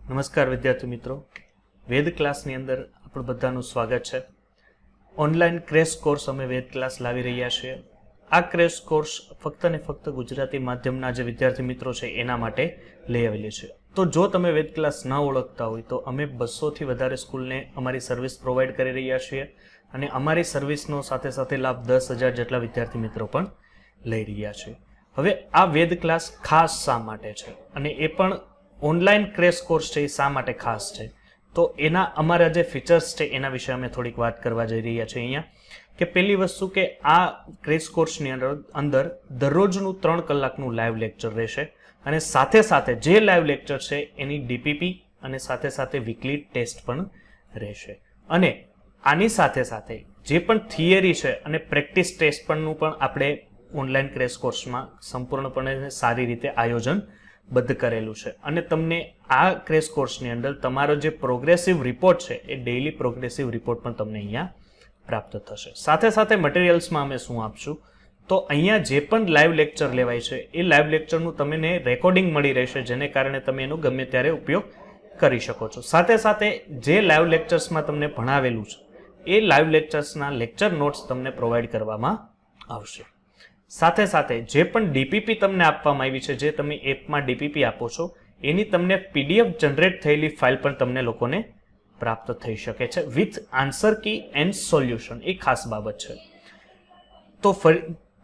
નમસ્કાર વિદ્યાર્થી મિત્રો, વેદ ક્લાસની અંદર આપણું બધાનું સ્વાગત છે. ઓનલાઈન ક્રેશ કોર્સ અમે વેદ ક્લાસ લાવી રહ્યા છીએ. આ ક્રેશ કોર્સ ફક્ત ને ફક્ત ગુજરાતી માધ્યમના જે વિદ્યાર્થી મિત્રો છે એના માટે લઈ આવેલી છે. તો જો તમે વેદ ક્લાસ ન ઓળખતા હોય તો અમે 200થી વધારે સ્કૂલને અમારી સર્વિસ પ્રોવાઈડ કરી રહ્યા છીએ અને અમારી સર્વિસનો સાથે સાથે લાભ 10,000 જેટલા વિદ્યાર્થી મિત્રો પણ લઈ રહ્યા છે. હવે આ વેદ ક્લાસ ખાસ શા માટે છે અને એ પણ ઓનલાઈન ક્રેશ કોર્સ છે એ શા માટે ખાસ છે, તો એના અમારા જે ફીચર્સ છે એના વિશે અમે થોડીક વાત કરવા જઈ રહ્યા છીએ અહીંયા. કે પહેલી વસ્તુ કે આ ક્રેશ કોર્સની અંદર દરરોજનું 3 કલાકનું લાઈવ લેક્ચર રહેશે અને સાથે સાથે જે લાઈવ લેક્ચર છે એની ડીપીપી અને સાથે સાથે વીકલી ટેસ્ટ પણ રહેશે. અને આની સાથે સાથે જે પણ થિયરી છે અને પ્રેક્ટિસ ટેસ્ટ પણનું પણ આપણે ઓનલાઈન ક્રેશ કોર્સમાં સંપૂર્ણપણે સારી રીતે આયોજન બદ્ધ કરેલું છે. અને તમને આ ક્રેશ કોર્સની અંદર તમારો જે પ્રોગ્રેસિવ રિપોર્ટ છે એ ડેઇલી પ્રોગ્રેસિવ રિપોર્ટ પણ તમને અહીંયા પ્રાપ્ત થશે. સાથે સાથે મટીરિયલ્સમાં અમે શું આપશું, તો અહીંયા જે પણ લાઈવ લેક્ચર લેવાય છે એ લાઈવ લેક્ચરનું તમને રેકોર્ડિંગ મળી રહેશે, જેને કારણે તમે એનો ગમે ત્યારે ઉપયોગ કરી શકો છો. સાથે સાથે જે લાઈવ લેક્ચર્સમાં તમને ભણાવેલું છે એ લાઈવ લેક્ચર્સના લેક્ચર નોટ્સ તમને પ્રોવાઈડ કરવામાં આવશે. સાથે સાથે જે પણ ડીપીપી તમને આપવામાં આવી છે, જે તમે એપમાં ડીપીપી આપો છો એની તમને પીડીએફ જનરેટ થયેલી ફાઇલ પણ તમને લોકોને પ્રાપ્ત થઈ શકે છે with answer key and solution. એ ખાસ બાબત છે. તો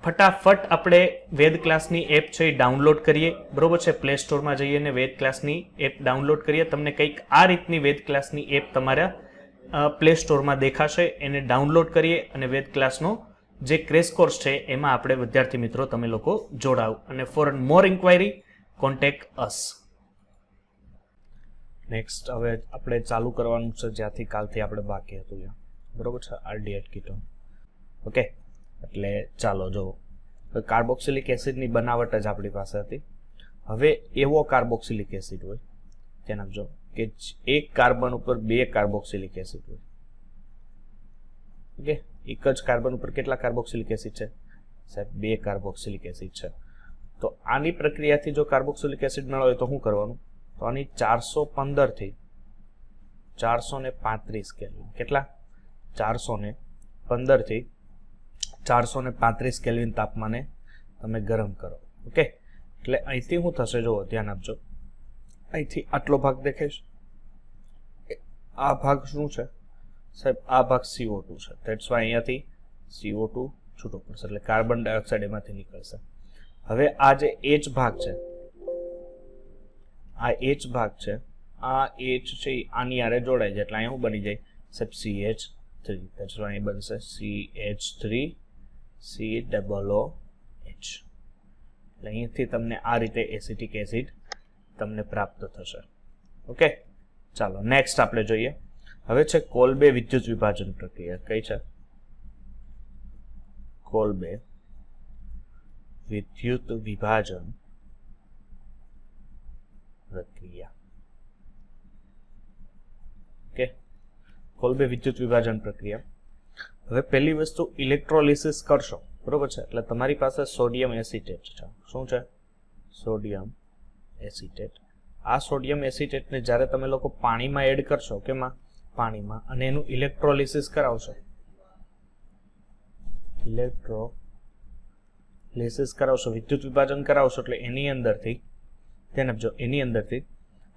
ફટાફટ આપણે વેદ ક્લાસની એપ છે એ ડાઉનલોડ કરીએ, બરોબર છે. પ્લે સ્ટોરમાં જઈએ અને વેદ ક્લાસની એપ ડાઉનલોડ કરીએ. તમને કંઈક આ રીતની વેદ ક્લાસની એપ તમારા પ્લે સ્ટોરમાં દેખાશે. એને ડાઉનલોડ કરીએ અને વેદ ક્લાસનો જે ક્રેશ કોર્સ છે એમાં આપણે વિદ્યાર્થી મિત્રો તમે લોકો જોડાવ. અને for more enquiry contact us. Next હવે આપણે ચાલુ કરવાનું છે જ્યાંથી કાલથી આપણે બાકી હતું, બરોબર છે, આરડીએટ કીટોન. ઓકે, એટલે ચાલો જો કાર્બોક્સિલિક એસિડની બનાવટ જ આપણી પાસે હતી. હવે એવો કાર્બોક્સિલિક એસિડ હોય તેના જો કે એક કાર્બન ઉપર 2 કાર્બોક્સિલિક એસિડ હોય. ઓકે, એક જ કાર્બન ઉપર કેટલા કાર્બોક્સિલિક એસિડ છે સાહેબ? 2 કાર્બોક્સિલિક એસિડ છે. તો આની પ્રક્રિયાથી જો કાર્બોક્સિલિક એસિડ મેળવે તો શું કરવાનું? તો આની 415 થી 435 કેલ્વિન, કેટલા? 415 થી 435 કેલ્વિન તાપમાને તમે ગરમ કરો. ઓકે, એટલે અહીંથી શું થશે જુઓ, ધ્યાન આપજો. અહીંથી આટલો ભાગ દેખાય છે, આ ભાગ શું છે સાહેબ? આ ભાગ CO2 છે. ધેટ્સ વાય અહીંયાથી CO2 છૂટો પડશે એટલે કાર્બન ડાયોક્સાઇડ એમાંથી નીકળશે. હવે આ જે H ભાગ છે, આ H ભાગ છે, આ H છે આની આરે જોડાય છે એટલે અહીંયા શું બની જાય સાહેબ? CH3. ધેટ્સ વાય અહીં બનશે CH3 COOH. એટલે અહીંથી તમને આ રીતે એસિટિક એસિડ તમને પ્રાપ્ત થશે. ઓકે, ચાલો નેક્સ્ટ આપણે જોઈએ. હવે છે કોલબે વિદ્યુત વિભાજન પ્રક્રિયા. કઈ છે? કોલબે વિદ્યુત વિભાજન પ્રક્રિયા. ઓકે, કોલબે વિદ્યુત વિભાજન પ્રક્રિયા. હવે પહેલી વસ્તુ ઇલેક્ટ્રોલિસિસ કરશો, બરોબર છે, એટલે તમારી પાસે સોડિયમ એસિટેટ છે. શું છે? Sodium acetate. આ સોડિયમ એસિટેટને જ્યારે તમે લોકો પાણીમાં એડ કરશો, કેમાં? પાણીમાં, અને એનું ઇલેક્ટ્રોલિસિસ કરાવશો, ઇલેક્ટ્રોલિસિસ કરાવશો, વિદ્યુત વિભાજન કરાવશો, એટલે એની અંદરથી ધ્યાન આપજો, એની અંદરથી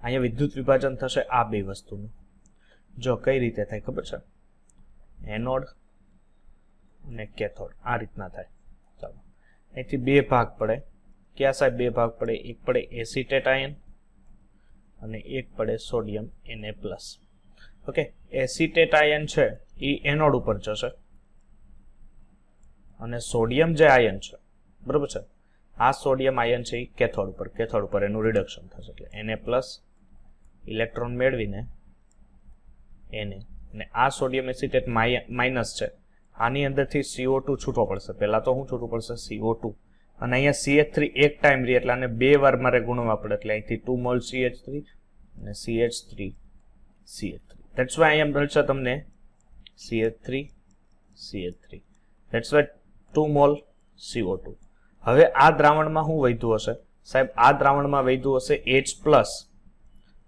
અહીંયા વિદ્યુત વિભાજન થશે આ 2 વસ્તુનું. જો કઈ રીતે થાય ખબર છે? એનોડ અને કેથોડ આ રીતના થાય. ચાલો, અહીંથી 2 ભાગ પડે. ક્યાં સાહેબ 2 ભાગ પડે? એક પડે એસિટેટ આયન અને એક પડે sodium Na+. Okay, acetate ion છે એ એનોડ ઉપર જશે અને સોડિયમ જે આયન છે, બરોબર છે, આ સોડિયમ આયન છે એ કેથોડ ઉપર એનું રિડક્શન થશે એટલે Na+ ઇલેક્ટ્રોન મેળવીને Na, અને આ સોડિયમ એસિટેટ માઇનસ છે, આની અંદરથી CO2 છૂટો પડશે. પહેલા તો શું છૂટું પડશે? CO2. અને અહીંયા CH3 એક ટાઈમ રહી એટલે આને 2 વાર મારે ગુણવા પડે એટલે અહીંથી 2 મોલ CH3 અને CH3 CH3. That's why I am મળશે તમને CH3 CH3. That's why 2 mol CO2. હવે આ દ્રાવણમાં શું વૈધું હશે સાહેબ? આ દ્રાવણમાં વૈધું હશે H+.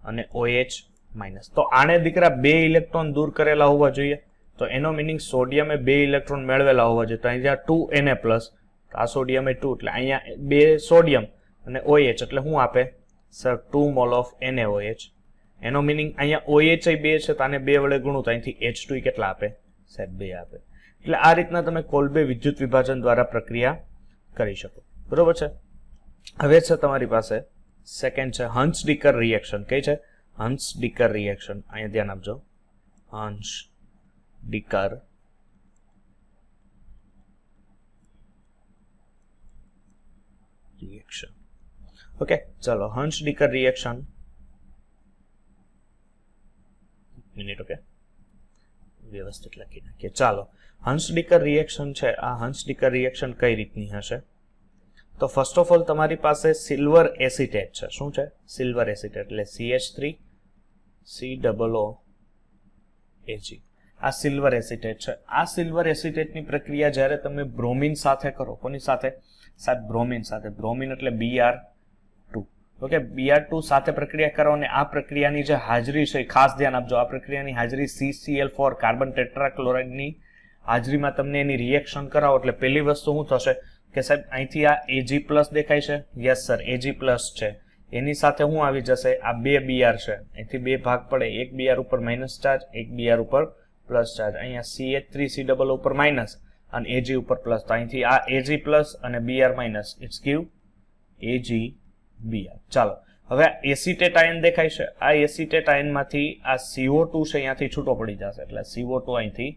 અને OH માઇનસ. તો આને દીકરા 2 ઇલેક્ટ્રોન દૂર કરેલા હોવા જોઈએ. તો એનો મિનિંગ સોડિયમે 2 ઇલેક્ટ્રોન મેળવેલા હોવા જોઈએ. તો અહીંયા 2Na પ્લસ, આ સોડિયમ એ 2, એટલે અહીંયા 2 સોડિયમ અને OH એટલે શું આપે સર 2 મોલ ઓફ NaOH. એનો મિનિંગ અહીંયા OH એ 2 છે, તો આને 2 વડે ગુણું તો અહીંથી H2 કેટલા આપે સાહેબ 2 આપે. એટલે આ રીતના તમે કોલ્બે વિદ્યુત વિભાજન દ્વારા પ્રક્રિયા કરી શકો. બરોબર છે. હવે છે તમારી પાસે સેકન્ડ છે હન્સ-ડીકર રિએક્શન. કઈ છે? હન્સ-ડીકર રિએક્શન. અહીંયા ધ્યાન આપજો. હન્સ-ડીકર રિએક્શન. ઓકે, ચલો હન્સ-ડીકર રિએક્શન. મિનિટ. ઓકે, વ્યવસ્થિત લખી નાખીએ. ચાલો, હન્સ-ડીકર રિએક્શન છે. આ હન્સ-ડીકર રિએક્શન કઈ રીતની હશે? તો ફર્સ્ટ ઓફ ઓલ તમારી પાસે સિલ્વર એસિટેટ છે. શું છે? સિલ્વર એસિટેટ એટલે CH3COOAG. આ સિલ્વર એસિટેટ છે. આ સિલ્વર એસિટેટની પ્રક્રિયા જ્યારે તમે બ્રોમિન સાથે કરો, કોની સાથે સાહેબ? બ્રોમિન સાથે. બ્રોમિન એટલે Br2. ઓકે, Br2 સાથે પ્રક્રિયા કરો અને આ પ્રક્રિયાની જે હાજરી છે ખાસ ધ્યાન આપજો. આ પ્રક્રિયાની હાજરી CCl4 કાર્બન ટેટ્રાક્લોરાઇડની હાજરીમાં તમને એની રિએક્શન કરાવો એટલે પહેલી વસ્તુ શું થશે કે સાહેબ અહીંથી આ Ag+ દેખાય છે. યસ સર, Ag+ છે. એની સાથે શું આવી જશે? આ 2 Br છે. અહીંથી 2 ભાગ પડે, એક Br ઉપર માઇનસ ચાર્જ, એક Br ઉપર પ્લસ ચાર્જ. અહીંયા CH3C ઉપર માઇનસ અને Ag ઉપર પ્લસ. તો અહીંથી આ Ag+ અને Br minus, it's give AgBr. ચાલો, હવે એસિટેટ આયન દેખાય છે. આ એસિટેટ આયનમાંથી આ CO2 છે અહીંયાથી છૂટો પડી જશે. એટલે CO2 અહીંથી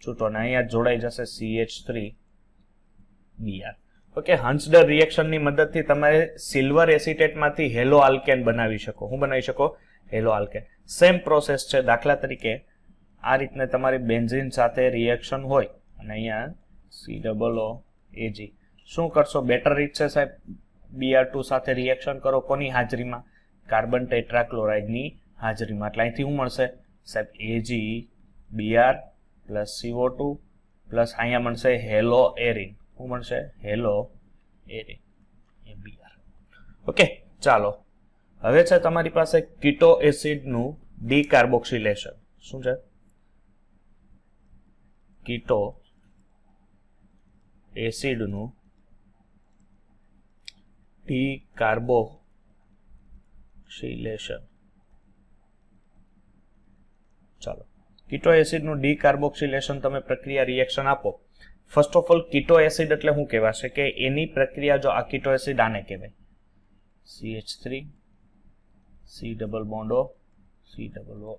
છૂટો અને અહીંયા જોડાઈ જશે CH3Br. ઓકે, હન્સ-ડીકર રિએક્શનની મદદથી તમે સિલ્વર એસિટેટમાંથી હેલો આલ્કેન બનાવી શકો. શું બનાવી શકો? Hello alkane. સેમ પ્રોસેસ છે. દાખલા તરીકે આ રીતને તમારી બેન્ઝીન સાથે રિએક્શન હોય અને અહીંયા COOAG. શું કરશો? બેટર રીત છે સાહેબ. Br2 સાથે રિએક્શન કરો. કોની હાજરીમાં? કાર્બન ટેટ્રાક્લોરાઇડની હાજરીમાં. એટલે અહીંથી શું મળશે સાહેબ? AgBr પ્લસ CO2 પ્લસ અહીંયા મળશે હેલો એરિન. શું મળશે? Hello arene Br. ઓકે, ચાલો, હવે છે તમારી પાસે કીટો એસિડનું ડીકાર્બોક્સિલેશન. શું છે? કીટો એસિડનું ડીકાર્બોક્સિલેશન. ચાલો, કીટો એસિડનું ડીકાર્બોક્સિલેશન તમે પ્રક્રિયા રિએક્શન આપો. ફર્સ્ટ ઓફ ઓલ કીટો એસિડ એટલે શું કહેવાશે કે એની પ્રક્રિયા જો આ કીટો એસિડ આને કહેવાય CH3 C double bond O C double O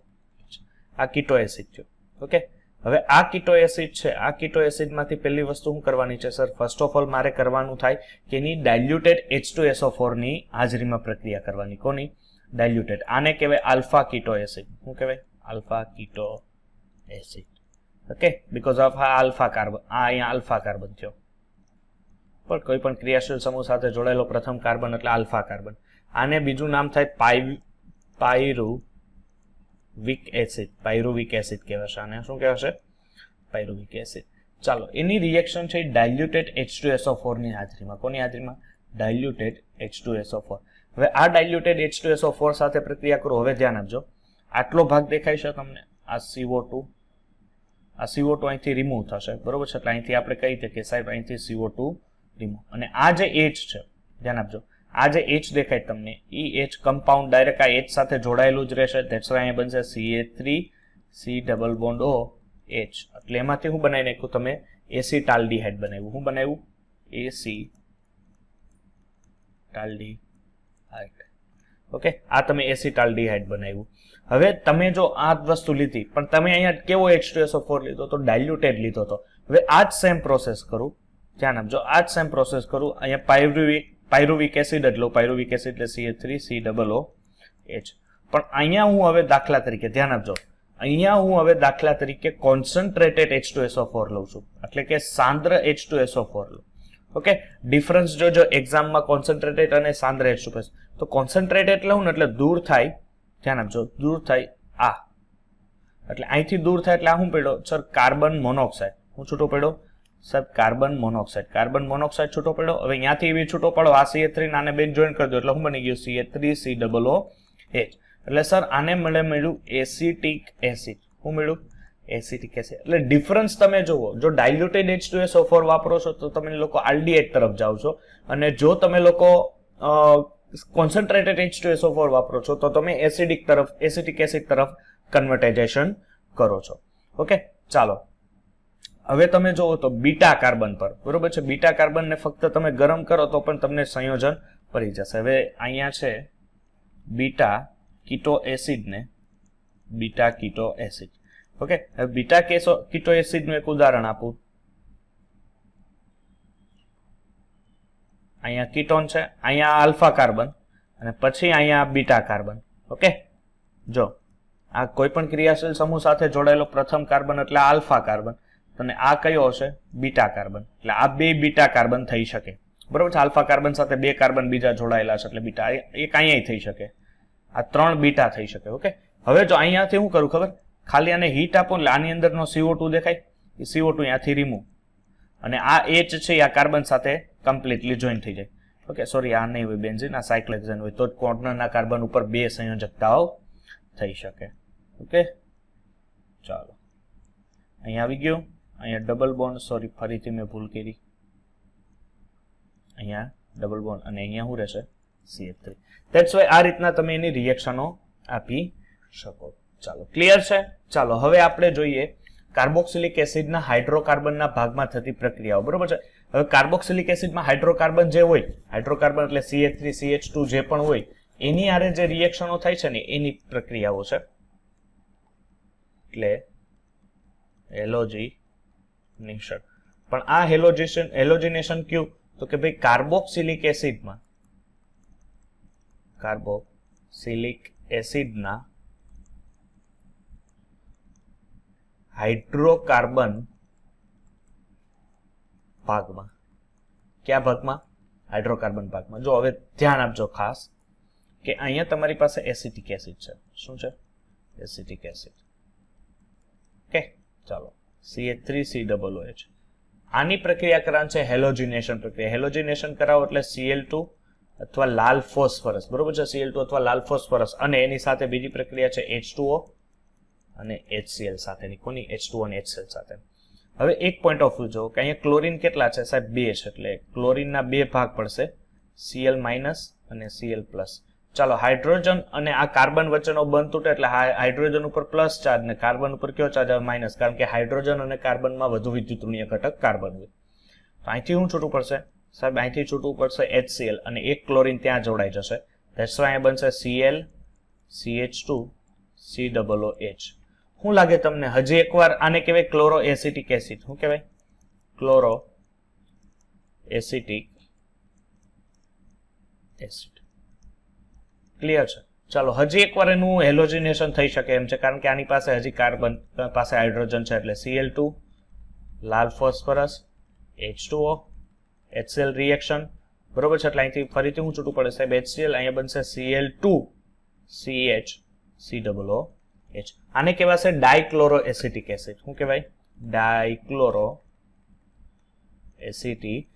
H. આ કીટો એસિડ છે. ઓકે, હવે આ કીટો એસિડ છે. આ કીટો એસિડમાંથી પહેલી વસ્તુ શું કરવાની છે સર? ફર્સ્ટ ઓફ ઓલ મારે કરવાનું થાય કે એની ડાયલ્યુટેડ H2SO4 ની હાજરીમાં પ્રક્રિયા કરવાની. કોની? ડાયલ્યુટેડ. આને કહેવાય આલ્ફા કીટો એસિડ. શું કહેવાય? Alpha keto acid. Okay, because of આ આલ્ફા કાર્બન. આ અહીંયા આલ્ફા કાર્બન થયો, પણ કોઈ પણ ક્રિયાશીલ સમૂહ સાથે જોડાયેલો પ્રથમ કાર્બન એટલે આલ્ફા કાર્બન. આને બીજું નામ થાય પાયરુવિક એસિડ. પાયરુવિક એસિડ કહેવાશે આને. શું કહેવાશે? Pyruvic acid. ચાલો, એની રિએક્શન છે ડાયલ્યુટેડ H2SO4 ની હાજરીમાં. કોની હાજરીમાં? ડાયલ્યુટેડ H2SO4. હવે આ ડાયલ્યુટેડ H2SO4 સાથે પ્રક્રિયા કરો. હવે ધ્યાન આપજો. આટલો ભાગ દેખાય છે તમને? આ CO2. આ CO2 અહીંથી રિમૂવ થશે. બરોબર છે? એટલે અહીંથી આપણે કહી શકીએ સાહેબ અહીંથી CO2 રિમૂવ. અને આ જે H છે, ધ્યાન આપજો, આ જે H દેખાય તમને, એ H કમ્પાઉન્ડ ડાયરેક્ટ આ H સાથે જોડાયેલું જ રહેશે. ધેટ્સ વાય અહીંયા બનશે CH3C double bond O H. એટલે એમાંથી શું બનાવી નાખ્યું તમે? એસિટાલ્ડીહાઇડ બનાવ્યું. શું બનાવ્યું? એસિટાલ્ડીહાઇડ. ઓકે, આ તમે એસિટાલ્ડીહાઇડ બનાવ્યું. હવે તમે જો આ વસ્તુ લીધી પણ તમે અહીંયા કેવો H2SO4 લીધો તો? ડાયલ્યુટેડ લીધો તો. હવે આ જ સેમ પ્રોસેસ કરું. ધ્યાન આપજો, આ જ સેમ પ્રોસેસ કરું. અહીંયા પાયરુવિક એસિડ એટલે પાયરુવિક એસિડ એટલે CH3C ડબલ O H. પણ અહીંયા હું હવે દાખલા તરીકે ધ્યાન આપજો, અહીંયા હું હવે દાખલા તરીકે કોન્સન્ટ્રેટેડ H2SO4 લઉં છું. એટલે કે સાંદ્ર H2SO4 લઉં. ઓકે, ડિફરન્સ જોજો એક્ઝામમાં કોન્સન્ટ્રેટેડ અને સાંદ્ર H2SO4. તો કોન્સન્ટ્રેટેડ લઉં ને એટલે દૂર થાય. ધ્યાન આપજો, દૂર થાય આ. એટલે અહીંથી દૂર થાય એટલે આ શું પડ્યો સર? Carbon monoxide. હું છૂટો પડ્યો સાહેબ? Carbon monoxide. કાર્બન મોનોક્સાઇડ છૂટો પડ્યો. હવે અહીંયાથી એવી છૂટો પડો આ CH3 આને બેન જોઈન કરી દો એટલે શું બની ગયું? CH3C double O H. એટલે સર આને મળ્યું એસિટિક એસિડ. શું મળ્યું? Acetic acid. એટલે ડિફરન્સ તમે જુઓ, જો ડાયલ્યુટેડ H2SO4 વાપરો છો તો તમે લોકો આલ્ડીહાઇડ તરફ જાઓ છો, અને જો તમે લોકો કોન્સન્ટ્રેટેડ H2SO4 વાપરો છો તો તમે એસિટિક એસિડ તરફ કન્વર્ટાઇઝેશન કરો છો. ઓકે, ચાલો હવે તમે જુઓ તો બીટા કાર્બન પર, બરોબર છે, બીટા કાર્બન ને ફક્ત તમે ગરમ કરો તો પણ તમને સંયોજન પડી જશે. હવે અહીંયા છે બીટા કીટો એસિડ ને બીટા કીટો એસિડ. ઓકે, હવે બીટા કીટો એસિડ નું એક ઉદાહરણ આપું. અહીંયા કીટોન છે, અહીંયા આલ્ફા કાર્બન અને પછી અહીંયા બીટા કાર્બન. ઓકે, જો આ કોઈ પણ ક્રિયાશીલ સમૂહ સાથે જોડાયેલો પ્રથમ કાર્બન એટલે આલ્ફા કાર્બન, અને આ કયો હશે? Beta carbon. એટલે આ બે બીટા કાર્બન થઈ શકે, બરોબર છે. આલ્ફા કાર્બન સાથે બે કાર્બન બીજા જોડાયેલા છે એટલે બીટા. એક અહીંયા થઈ શકે, આ ત્રણ બીટા થઈ શકે. ઓકે, હવે જો અહીંયાથી શું કરું ખબર? ખાલી આને હીટ આપો એટલે આની અંદરનો CO2 દેખાય, એ CO2 અહીંયાથી રિમૂવ, અને આ H છે આ કાર્બન સાથે કમ્પ્લીટલી જોઈન થઈ જાય. ઓકે, સોરી, આ નહીં હોય બેન્ઝીન, આ સાયક્લોહેક્સેન હોય તો જ કોર્નરના કાર્બન ઉપર બે સંયોજકતાઓ થઈ શકે. ઓકે, ચાલો અહીંયા આવી ગયું. અહીંયા ડબલ બોન્ડ, સોરી ફરીથી મેં ભૂલ કરી, અહીંયા ડબલ બોન્ડ અને અહીંયા શું રહેશે? CH3. ધેટ્સ વાય આ રીતના તમે એની રિએક્શનો આપી શકો. ચાલો, ક્લિયર છે? ચાલો હવે આપણે જોઈએ કાર્બોક્સિલિક એસિડના હાઇડ્રોકાર્બનના ભાગમાં થતી પ્રક્રિયાઓ, બરોબર છે. હવે કાર્બોક્સિલિક એસિડમાં હાઇડ્રોકાર્બન જે હોય, હાઇડ્રોકાર્બન એટલે CH3 CH2 જે પણ હોય, એની આરે જે રિએક્શનો થાય છે ને એની પ્રક્રિયાઓ છે. એટલે હેલોજિનેશન. પણ આ હેલોજિનેશન કયું? તો કે ભાઈ કાર્બોક્સિલિક એસિડના હાઇડ્રોકાર્બન ભાગમાં. કયા ભાગમાં? હાઇડ્રોકાર્બન ભાગમાં. જો હવે ધ્યાન આપજો ખાસ કે અહીંયા તમારી પાસે એસિટિક એસિડ છે. શું છે? Acetic acid. ઓકે, ચાલો CH3COOH. આની પ્રક્રિયા કરવાની છે હેલોજિનેશન પ્રક્રિયા. હેલોજિનેશન કરાવો એટલે Cl2 અથવા લાલ ફોસ્ફરસ, બરોબર છે, Cl2 અથવા લાલ ફોસ્ફરસ, અને એની સાથે બીજી પ્રક્રિયા છે H2O અને HCl સાથેની. કોની? H2O અને HCl સાથે. હવે એક પોઈન્ટ ઓફ વ્યૂ જો કે અહીંયા ક્લોરીન કેટલા છે સાહેબ? 2 છે, એટલે ક્લોરીનના 2 ભાગ પડશે, Cl- અને Cl+. ચાલો, હાઇડ્રોજન અને આ કાર્બન વચ્ચેનો બંધ તૂટે એટલે હાઇડ્રોજન ઉપર પ્લસ ચાર્જ ને કાર્બન ઉપર કયો ચાર્જ આવે? માઇનસ, કારણ કે હાઇડ્રોજન અને કાર્બનમાં વધુ વિદ્યુતઋણીય ઘટક કાર્બન હોય. તો અહીંથી શું છૂટું પડશે સાહેબ? અહીંથી છૂટવું પડશે HCl, અને એક ક્લોરીન ત્યાં જોડાઈ જશે. ધેટ્સ વાય અહીંયા બનશે Cl CH2 COOH. શું લાગે તમને? હજી એકવાર આને કહેવાય ક્લોરો એસિટિક એસિડ. શું કહેવાય? Chloro acetic acid. ક્લિયર છે? ચાલો, હજી એકવાર એનું હેલોજિનેશન થઈ શકે એમ છે, કારણ કે આની પાસે હજી કાર્બન પાસે હાઇડ્રોજન છે, એટલે Cl2 લાલ ફોસ્ફરસ H2O HCl રિએક્શન, બરોબર છે. એટલે અહીંથી ફરીથી હું છૂટું પડે સાહેબ HCl, અહીંયા બનશે Cl2 CH COOH. આને કહેવાશે ડાયક્લોરો એસિટિક એસિડ. શું કહેવાય? Dichloro acetic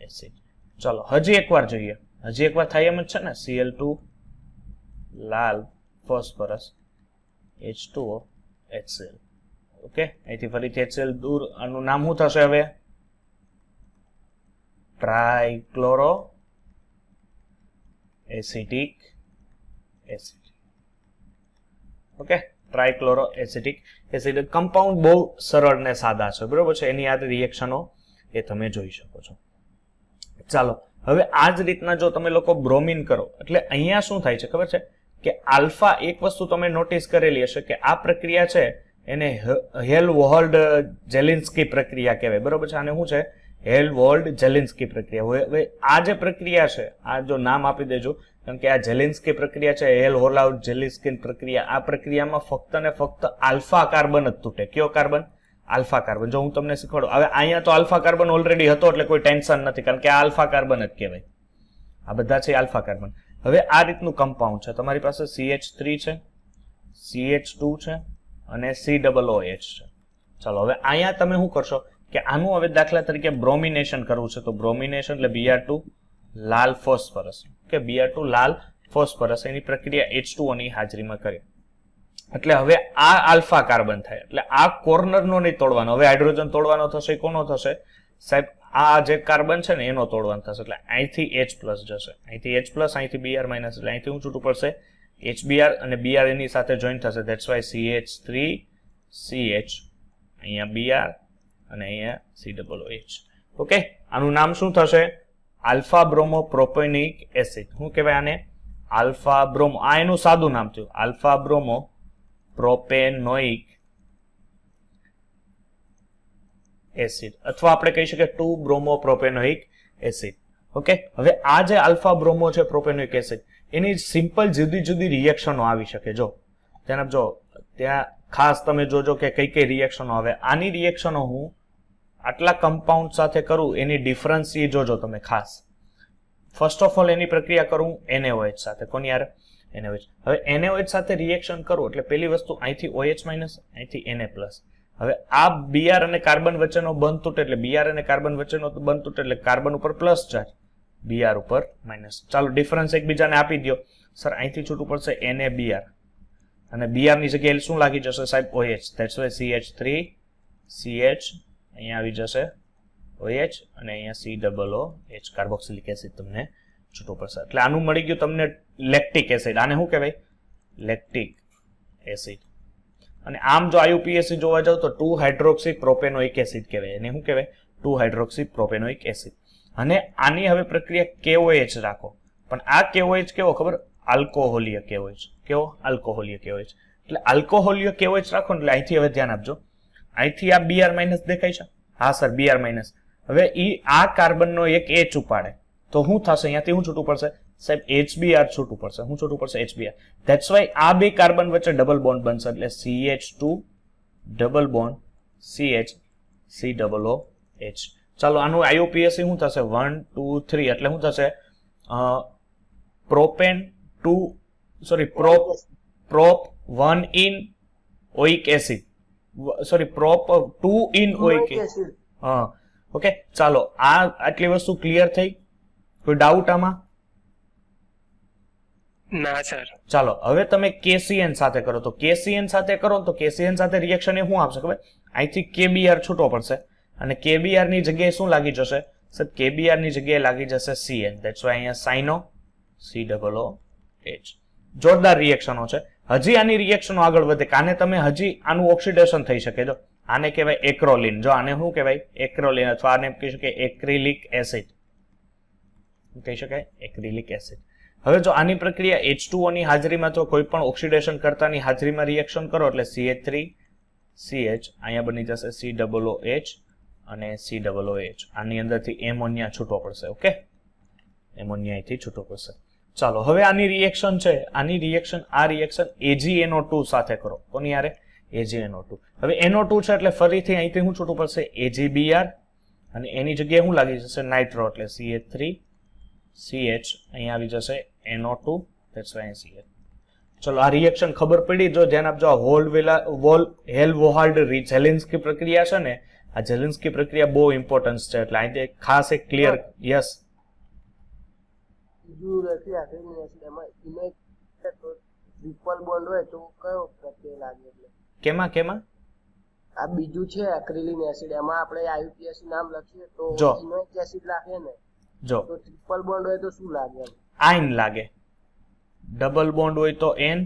acid. ચાલો હજી એકવાર જોઈએ. હજી એકવાર થાય એમ જ છે ને? Cl2 લાલ ફોસ્ફરસ H2O HCl. ઓકે, અહીંથી ફરીથી HCl દૂર, આનું નામ શું થશે હવે? Trichloro acetic acid. Okay, trichloro acetic acid. Compound બહુ સરળ ને સાદા છે, બરોબર છે. એની આ રિએક્શનો એ તમે જોઈ શકો છો. ચાલો, હવે આ જ રીતના જો તમે લોકો બ્રોમિન કરો એટલે અહીંયા શું થાય છે ખબર છે? કે આલ્ફા, એક વસ્તુ તમે નોટિસ કરેલી હશે કે આ પ્રક્રિયા છે એને હેલ-વોલ્ડ-જેલિન્સ્કી પ્રક્રિયા કહેવાય, બરોબર છે. આને શું છે? હેલ-વોલ્ડ-જેલિન્સ્કી પ્રક્રિયા. હવે આ જે પ્રક્રિયા છે, આ જો નામ આપી દેજો, કારણ કે આ જેલિન્સ્કી પ્રક્રિયા છે, હેલ-વોલ્ડ-જેલિન્સ્કી પ્રક્રિયા, આ પ્રક્રિયામાં ફક્ત ને ફક્ત આલ્ફા કાર્બન જ તૂટે. કયો કાર્બન? Alpha carbon. જો હું તમને શીખવાડું, હવે અહીંયા તો આલ્ફા કાર્બન ઓલરેડી હતો એટલે કોઈ ટેન્શન નથી, કારણ કે આ આલ્ફા કાર્બન જ કહેવાય. આ બધા છે આલ્ફા કાર્બન. હવે આ રીતનું કમ્પાઉન્ડ છે, તમારી પાસે CH3 છે, CH2 છે અને COOH છે. ચાલો, હવે અહીંયા તમે શું કરશો કે આનું હવે દાખલા તરીકે બ્રોમિનેશન કરવું છે, તો બ્રોમિનેશન એટલે Br2 લાલ ફોસ્ફરસ. કે Br2 લાલ ફોસ્ફરસ એની પ્રક્રિયા H2O ની હાજરીમાં કરી. એટલે હવે આ આલ્ફા કાર્બન થાય, એટલે આ કોર્નરનો નહીં તોડવાનો, હવે હાઇડ્રોજન તોડવાનો થશે, કોનો થશે સાહેબ, આ જે કાર્બન છે ને એનો તોડવાનો થશે, એટલે અહીંથી H પ્લસ જશે, અહીંથી H પ્લસ, અહીંથી Br માઇનસ, એટલે અહીંથી શું છૂટું પડશે HBr, અને Br એની સાથે જોઈન્ટ થશે, ધેટ્સ વાય CH3 CH, અહીંયા Br અને અહીંયા COOH. ઓકે, આનું નામ શું થશે, આલ્ફા બ્રોમો પ્રોપેનિક એસિડ. શું કહેવાય આને, આલ્ફા બ્રોમો, આ એનું સાદું નામ થયું, આલ્ફા બ્રોમો પ્રોપેનોઇક એસિડ, અથવા આપણે કહી શકીએ 2 બ્રોમો પ્રોપેનોઇક એસિડ. ઓકે, હવે આ જે આલ્ફા બ્રોમો છે પ્રોપેનોઇક એસિડ, એની સિમ્પલ જુદી જુદી રિએક્શનો આવી શકે. જો ત્યાં જો ત્યાં ખાસ તમે જોજો કે કઈ કઈ રિએક્શનો આવે. આની રિએક્શનો હું આટલા કમ્પાઉન્ડ સાથે કરું, એની ડિફરન્સ એ જોજો તમે ખાસ. ફર્સ્ટ ઓફ ઓલ એની પ્રક્રિયા કરું NaOH સાથે, કોની યાર NaOH. હવે NaOH સાથે રિએક્શન કરું એટલે પેલી વસ્તુ અહીંથી OH માઇનસ, અહીંથી Na પ્લસ. હવે આ Br અને કાર્બન વચ્ચેનો બંધ તૂટે, એટલે Br અને કાર્બન વચ્ચેનો બંધ તૂટે એટલે કાર્બન ઉપર પ્લસ ચાર્જ, Br ઉપર માઇનસ. ચાલો ડિફરન્સ એકબીજાને આપી દો. સર અહીંથી છૂટું પડશે NaBr, અને Br ની જગ્યાએ શું લાગી જશે સાહેબ OH, that's why CH3 CH, અહીંયા આવી જશે OH, અને અહીંયા COOH કાર્બોક્સિલિક એસિડ તમને છૂટું પડશે. એટલે આનું મળી ગયું તમને લેક્ટિક એસિડ. આને શું કહેવાય, લેક્ટિક એસિડ. અને આમ જો IUPAC જોવા જાવ તો 2 હાઇડ્રોક્સી પ્રોપેનોઇક એસિડ કહેવાય. એને શું કહેવાય, 2 હાઇડ્રોક્સી પ્રોપેનોઇક એસિડ. અને આની હવે પ્રક્રિયા KOH રાખો, પણ આ KOH કેવો ખબર, આલ્કોહોલીય KOH. કેવો, આલ્કોહોલીય KOH. એટલે આલ્કોહોલીય KOH રાખો એટલે અહીંથી હવે ધ્યાન આપજો, અહીંથી આ Br માઇનસ દેખાય છે, હા સર Br માઇનસ. હવે આ કાર્બનનો એક H ઉપાડે તો શું થશે, અહીંયાથી શું છૂટું પડશે સાહેબ, HBr છૂટું પડશે. શું છૂટું પડશે, HBr. ધેટ્સ વાય આ બે કાર્બન વચ્ચે ડબલ બોન્ડ બનશે, એટલે CH2 double bond CH COOH. ચાલો આનું IUPAC શું થશે, 1 2 3, એટલે શું થશે, propane 2 sorry prop 1 in ઓઇક acid, sorry prop 2 in ઓઇક acid. હા ઓકે, ચાલો આ આટલી વસ્તુ ક્લિયર થઈ, કોઈ ડાઉટ આમાં? ના સર. ચાલો હવે તમે KCN સાથે કરો, તો KCN સાથે કરો તો KCN સાથે રિએક્શન એ શું આપશે ખબર, અહીંથી KBr છૂટો પડશે, અને KBr ની જગ્યાએ શું લાગી જશે સર, KBr ની જગ્યાએ લાગી જશે CN, ધેટ્સ વાય અહીંયા સાઇનો COOH. જોરદાર રિએક્શનો છે. હજી આની રિએક્શનો આગળ વધે, આને તમે હજી આનું ઓક્સિડેશન થઈ શકે. જો આને કહેવાય એક્રોલિન, જો આને શું કહેવાય એક્રોલિન, અથવા આને કહી શકાય એક્રિલિક એસિડ, કહી શકાય એક્રિલિક એસિડ. હવે જો આની પ્રક્રિયા H2O ની હાજરીમાં તો કોઈ પણ ઓક્સિડેશન કરતાની હાજરીમાં રિએક્શન કરો એટલે CH3 CH, અહીંયા બની જશે COOH અને COOH. આની અંદરથી એમોનિયા છૂટો પડશે. ઓકે, એમોનિયા અહીંથી છૂટો પડશે. ચાલો હવે આની રિએક્શન છે, આની રિએક્શન આ રિએક્શન AgNO2 સાથે કરો, કોની યારે AgNO2. હવે NO2 છે એટલે ફરીથી અહીંથી શું છૂટું પડશે AgBr, અને એની જગ્યાએ શું લાગી જશે નાઇટ્રો, એટલે CH3 CH, અહીંયા આવી જશે NO2, ધેટ્સ વાય CH. ચલો આ રિએક્શન ખબર પડી, જો ધ્યાન આપજો. હેલ્વોહાલ્ડ ઝેલિન્સ્કી પ્રક્રિયા છે ને, આ ઝેલિન્સ્કી પ્રક્રિયા બહુ ઇમ્પોર્ટન્સ છે, એટલે અહીંથી ખાસ એક ક્લિયર. યસ ટ્રિપલ બોન્ડ હોય તો કયો પ્રત્યય લાગે, એટલે કેમાં કેમાં આ બીજું છે એક્રિલિન એસિડ, એમાં આપણે IUPAC નામ લખીએ તો જો ઇનોઇક એસિડ લાગે ને, જો તો ટ્રિપલ બોન્ડ હોય તો શું લાગે, આઇન લાગે. ડબલ બોન્ડ હોય તો N,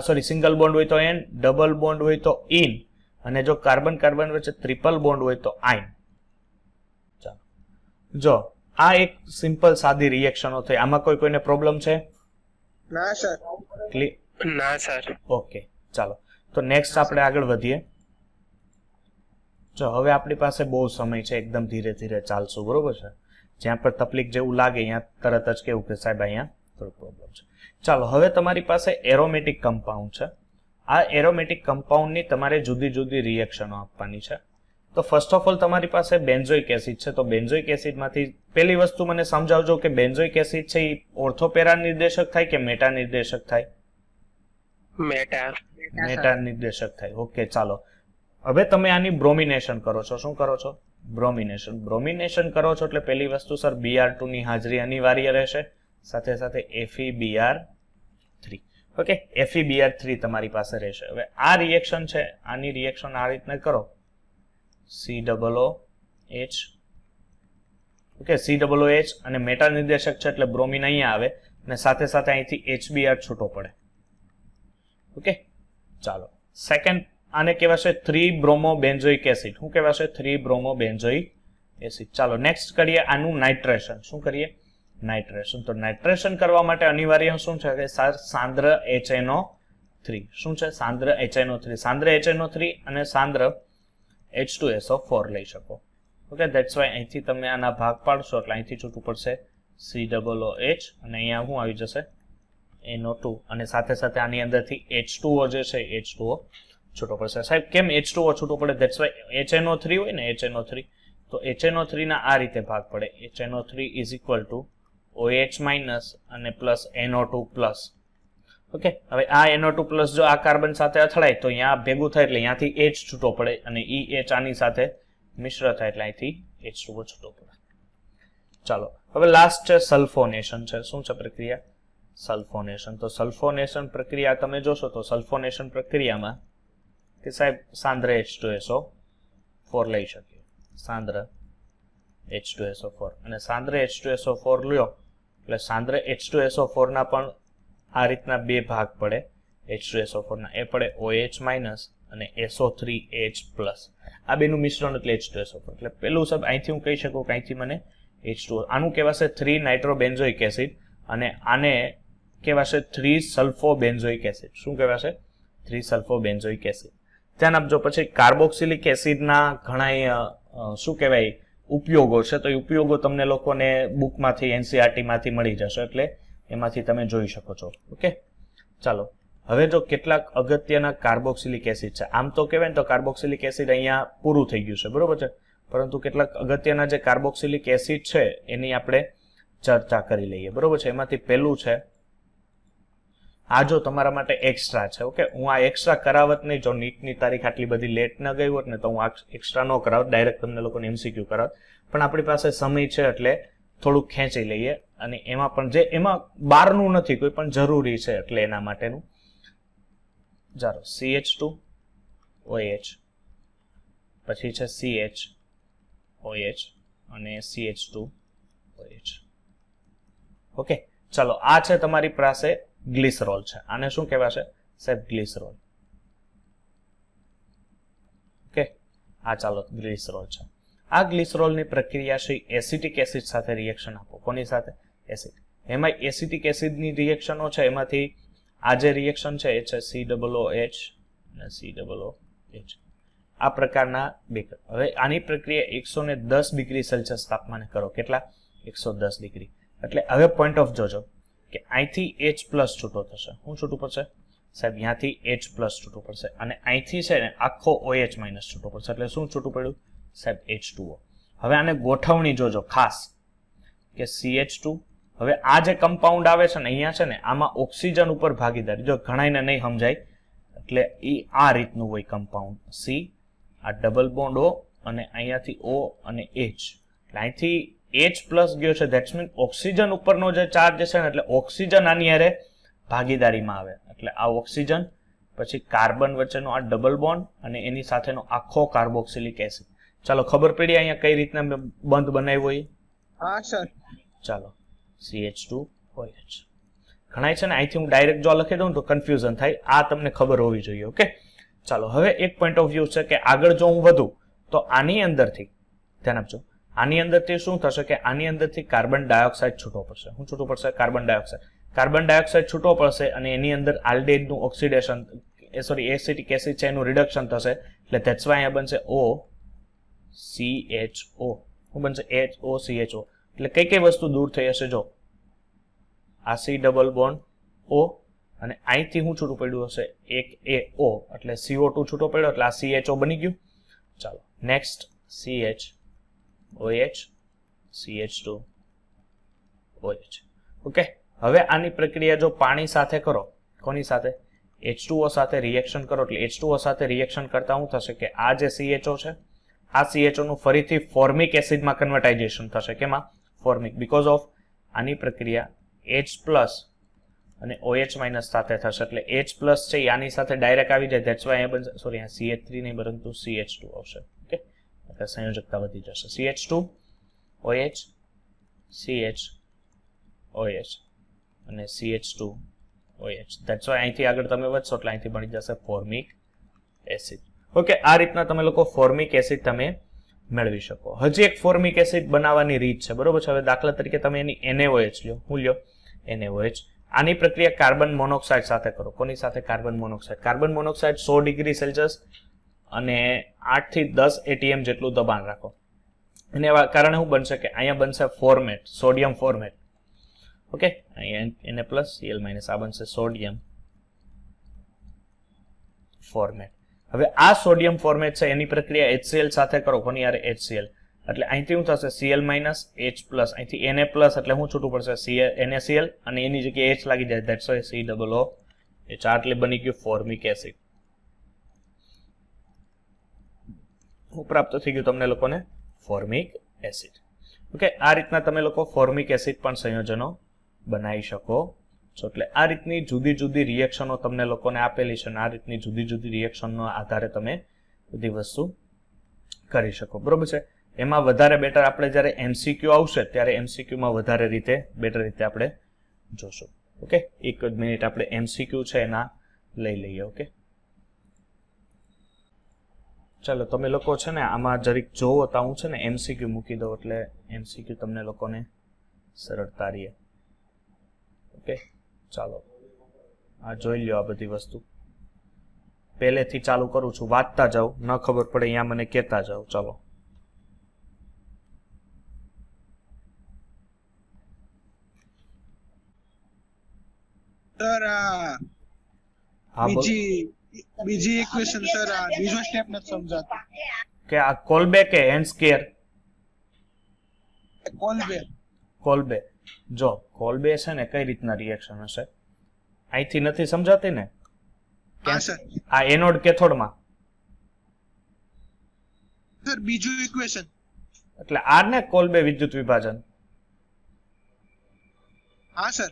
સોરી સિંગલ બોન્ડ હોય તો N, ડબલ બોન્ડ હોય તો ઇન, અને જો કાર્બન કાર્બન વચ્ચે ટ્રિપલ બોન્ડ હોય તો આઇન. ચાલો જો આ એક સિમ્પલ સાદી રિએક્શનો થઈ. આમાં કોઈને પ્રોબ્લેમ છે? ના સર. ના સર. ઓકે, ચાલો તો નેક્સ્ટ આપણે આગળ વધીએ. જો હવે આપણી પાસે બહુ સમય છે, એકદમ ધીરે ધીરે ચાલશું, બરોબર છે. જ્યાં પર તકલીફ જેવું લાગે ત્યાં તરત જ કેવું કે સાહેબ અહીંયા થોડો પ્રોબ્લેમ છે. ચાલો હવે તમારી પાસે એરોમેટિક કમ્પાઉન્ડ છે. આ એરોમેટિક કમ્પાઉન્ડની તમારે જુદી જુદી રિએક્શનો આપવાની છે. તો ફર્સ્ટ ઓફ ઓલ તમારી પાસે બેન્ઝોઇક એસિડ છે, તો બેન્ઝોઇક એસિડમાંથી પહેલી વસ્તુ મને સમજાવજો કે બેન્ઝોઇક એસિડ છે એ ઓર્થોપેરા નિર્દેશક થાય કે મેટા નિર્દેશક થાય? મેટા નિર્દેશક થાય. ઓકે, ચાલો હવે તમે આની બ્રોમિનેશન કરો છો. શું કરો છો? બ્રોમિનેશન કરો છો એટલે પહેલી વસ્તુ સર Br2 ની હાજરી અનિવાર્ય રહેશે. સાથે સાથે FeBr3. ઓકે, FeBr3 તમારી પાસે રહેશે. હવે આ રિએક્શન છે, આની રિએક્શન આ રીતને કરો, COOH. ઓકે, COOH અને મેટા નિર્દેશક છે એટલે બ્રોમિન અહીંયા આવે અને સાથે સાથે અહીંથી HBr છૂટો પડે. ઓકે, ચાલો સેકન્ડ આને કહેવાશે 3 બ્રોમો બેન્ઝોઇક એસિડ. શું કહેવાશે? 3 બ્રોમો બેન્ઝોઇક એસિડ. ચાલો નેક્સ્ટ કરીએ આનું નાઇટ્રેશન. શું કરીએ? નાઇટ્રેશન. તો નાઇટ્રેશન કરવા માટે અનિવાર્ય શું છે કે સાંદ્ર HNO3. શું છે? સાંદ્ર HNO3. સાંદ્ર HNO3 અને સાંદ્ર H2SO4 લઈ શકો. ઓકે, ધેટ્સ વાય અહીંથી તમે આના ભાગ પાડશો એટલે અહીંથી છૂટું પડશે COOH અને અહીંયા શું આવી જશે? NO2 અને સાથે સાથે આની અંદરથી H2O જે છે H2O છૂટો પડશે. સાહેબ કેમ H2O છૂટો પડે? ધેટ્સ વાય HNO3 હોય ને, HNO3 તો HNO3 ના આ રીતે ભાગ પડે. HNO3 is equal to OH minus અને પ્લસ NO2 પ્લસ. ઓકે, હવે આ NO2 પ્લસ જો આ કાર્બન સાથે અથડાય તો અહીંયા ભેગું થાય એટલે અહીંયાથી H છૂટો પડે અને EH આની સાથે મિશ્ર થાય એટલે અહીંથી H2O છૂટો પડે. ચાલો હવે લાસ્ટ છે સલ્ફોનેશન છે. શું છે પ્રક્રિયા? સલ્ફોનેશન. તો સલ્ફોનેશન પ્રક્રિયા તમે જોશો તો સલ્ફોનેશન પ્રક્રિયામાં કે સાહેબ સાંદ્ર H2SO4 લઈ શકીએ. સાંદ્ર H2SO4 અને સાંદ્ર H2SO4 લ્યો એટલે સાંદ્ર H2SO4 ના પણ આ રીતના બે ભાગ પડે. H2SO4 ના એ પડે OH માઇનસ અને SO3H પ્લસ. આ બેનું મિશ્રણ એટલે H2SO4. એટલે પેલું સબ અહીંથી હું કહી શકું કે અહીંથી મને H2O. આનું કહેવાશે 3 નાઇટ્રોબેન્ઝોઇક એસિડ અને આને કહેવાશે 3 સલ્ફોબેન્ઝોઇક એસિડ. શું કહેવાશે? 3 સલ્ફોબેન્ઝોઇક એસિડ. ધ્યાન આપજો. પછી કાર્બોક્સિલિક એસિડના ઘણા શું કહેવાય ઉપયોગો છે, તો એ ઉપયોગો તમને લોકોને બુકમાંથી NCERT માંથી મળી જશે એટલે એમાંથી તમે જોઈ શકો છો. ઓકે, ચાલો હવે જો કેટલાક અગત્યના કાર્બોક્સિલિક એસિડ છે. આમ તો કહેવાય ને તો કાર્બોક્સિલિક એસિડ અહીંયા પૂરું થઈ ગયું છે, બરોબર છે, પરંતુ કેટલાક અગત્યના જે કાર્બોક્સિલિક એસિડ છે એની આપણે ચર્ચા કરી લઈએ, બરોબર છે. એમાંથી પહેલું છે આ જો તમારા માટે એક્સ્ટ્રા છે. ઓકે, હું આ એક્સ્ટ્રા કરાવત નહીં. જો નીટની તારીખ આટલી બધી લેટ ન ગઈ હોત ને તો હું આ એક્સ્ટ્રા ન કરાવત, ડાયરેક્ટ તમને લોકોને MCQ કરાવત. પણ આપણી પાસે સમય છે એટલે થોડુંક ખેંચી લઈએ અને એમાં પણ જે એમાં બહારનું નથી, કોઈ પણ જરૂરી છે એટલે એના માટેનું. ચાલો CH2OH પછી છે CHOH અને CH2OH. ઓકે, ચાલો આ છે તમારી પાસે ગ્લિસરોલ છે. આને શું કહેવાશે સાહેબ? ગ્લિસરોલ. ઓકે, આ ચાલો ગ્લિસરોલ છે. આ ગ્લિસરોલની પ્રક્રિયા છે એસિટિક એસિડ સાથે રિએક્શન આપો. કોની સાથે? એસિડ. એમાં એસિટિક એસિડની રિએક્શનો છે એમાંથી આ જે રિએક્શન છે એ છે COOH અને COOH. આ પ્રકારના બે. હવે આની પ્રક્રિયા 110 ડિગ્રી સેલ્સિયસ તાપમાને કરો. કેટલા? 110 ડિગ્રી. એટલે હવે પોઈન્ટ ઓફ જોજો કે અહીંથી H પ્લસ છૂટો થશે. શું છૂટું પડશે સાહેબ? અહીંયાથી H પ્લસ છૂટું પડશે અને અહીંથી છે ને આખો OH માઇનસ છૂટો પડશે. એટલે શું છૂટું પડ્યું સાહેબ? H2O. હવે આને ગોઠવણી જોજો ખાસ કે CH2. હવે આ જે કમ્પાઉન્ડ આવે છે ને અહીંયા છે ને આમાં ઓક્સિજન ઉપર ભાગીદારી. જો ઘણાને નહીં સમજાય એટલે એ આ રીતનું હોય કમ્પાઉન્ડ. C આ ડબલ બોન્ડ O અને અહીંયાથી O અને H. એટલે અહીંથી H પ્લસ ગયો છે, ધેટ્સ મીન ઓક્સિજન ઉપરનો જે ચાર્જ છે ને એટલે ઓક્સિજન આની હારે ભાગીદારીમાં આવે. એટલે આ ઓક્સિજન પછી કાર્બન વચ્ચેનો આ ડબલ બોન્ડ અને એની સાથેનો આખો કાર્બોક્સિલિક એસિડ. ચાલો ખબર પડી અહીંયા કઈ રીતના બંધ બનાવ્યો હોય? હા સર. ચાલો CH2OH. ઘણા છે ને અહીંથી હું ડાયરેક્ટ જો લખી દઉં તો કન્ફ્યુઝન થાય. આ તમને ખબર હોવી જોઈએ. ઓકે, ચાલો હવે એક પોઈન્ટ ઓફ વ્યૂ છે કે આગળ જો હું વધું તો આની અંદરથી ધ્યાન આપજો. આની અંદરથી શું થશે કે આની અંદરથી કાર્બન ડાયોક્સાઇડ છૂટો પડશે. શું છૂટું પડશે? Carbon dioxide. કાર્બન ડાયોક્સાઇડ છૂટો પડશે અને એની અંદર આલ્ડિહાઇડનું ઓક્સિડેશન એસિટિક એસિડ છે એનું રિડક્શન થશે. એટલે ધેટ્સ વાય અહીંયા બનશે OCHO. શું બનશે? HOCHO. એટલે કઈ કઈ વસ્તુ દૂર થઈ હશે? જો આ C ડબલ બોન્ડ O અને અહીંથી શું છૂટું પડ્યું હશે? એક AO એટલે CO2 છૂટો પડ્યો એટલે આ CHO બની ગયું. ચાલો નેક્સ્ટ CHOH CH2OH. ઓકે, હવે આની પ્રક્રિયા જો પાણી સાથે કરો. કોની સાથે? H2O સાથે રિએક્શન કરો. એટલે H2O સાથે રિએક્શન કરતા શું થશે કે આ જે CHO છે આ CHO નું ફરીથી ફોર્મિક એસિડમાં કન્વર્ટાઇઝેશન થશે. કેમાં? ફોર્મિક. બીકોઝ ઓફ આની પ્રક્રિયા H પ્લસ અને OH માઇનસ સાથે થશે એટલે H પ્લસ છે એ આની સાથે ડાયરેક્ટ આવી જાય, ધેટ્સ વાય બનશે, સોરી અહીંયા CH3 નહીં પરંતુ CH2 આવશે. ઓકે, એટલે સંયોજકતા વધી જશે. CH2 OH CH OH અને CH2 OH. ધેટ્સ વાય અહીંથી આગળ તમે વધશો એટલે અહીંથી બની જશે ફોર્મિક એસિડ. ઓકે, આ રીતના તમે લોકો ફોર્મિક એસિડ તમે મેળવી શકો. હજી એક ફોર્મિક એસિડ બનાવવાની રીત છે, બરોબર છે. હવે દાખલા તરીકે તમે એની NaOH લ્યો, હું લ્યો NaOH. આની પ્રક્રિયા કાર્બન મોનોક્સાઇડ સાથે કરો. કોની સાથે? Carbon monoxide. Carbon monoxide 100 degree Celsius અને 8 થી 10 ATM જેટલું દબાણ રાખો. એને કારણે શું બનશે કે અહીંયા બનશે ફોર્મેટ, સોડિયમ ફોર્મેટ. ઓકે, અહીંયા Na પ્લસ Cl માઇનસ આ બનશે સોડિયમ ફોર્મેટ. હવે આ સોડિયમ ફોર્મેટ છે એની પ્રક્રિયા HCl સાથે કરો. કોની યાર? HCl. એટલે અહીંથી શું થશે? Cl માઇનસ H પ્લસ, અહીંથી Na પ્લસ એટલે શું છૂટું પડશે? NaCl અને એની જગ્યાએ H લાગી જાય, ધેટ્સ વાય COOH. એટલે બની ગયું ફોર્મિક એસિડ. હું પ્રાપ્ત થઈ ગયું તમને લોકોને ફોર્મિક એસિડ. ઓકે, આ રીતના તમે લોકો ફોર્મિક એસિડ પણ સંયોજનો બનાવી શકો છો. એટલે આ રીતની જુદી જુદી રિએક્શનો તમને લોકોને આપેલી છે અને આ રીતની જુદી જુદી રિએક્શનનો આધારે તમે બધી વસ્તુ કરી શકો, બરોબર છે. એમાં વધારે બેટર આપણે જ્યારે MCQ આવશે ત્યારે MCQ માં વધારે બેટર રીતે આપણે જોશું. ઓકે, એક જ મિનિટ આપણે MCQ છે એના લઈ લઈએ. ઓકે, ચાલો તમે લોકો છે ને આમાં જરીક જોવો તો હું છે ને MCQ મૂકી દઉં એટલે MCQ તમને લોકોને સરળતા રહે. ઓકે, ચાલો આ જોઈ લ્યો. આ બધી વસ્તુ પહેલેથી ચાલુ કરું છું, વાંચતા જાઓ, ન ખબર પડે અહીંયા મને કહેતા જાઓ. ચાલો, સર હા બોલ. બીજી ઇક્વેશન સર બીજો સ્ટેપ નથી સમજાતો. કે આ કોલ્બે કે હેન્સકેર? કોલ્બે. જો કોલ્બે છે ને કઈ રીતના રિએક્શન હશે? અહીંથી નથી સમજાતી ને? હા સર. આ એનોડ કેથોડમાં સર બીજું ઇક્વેશન એટલે આ ને કોલ્બે વિદ્યુત વિભાજન. હા સર.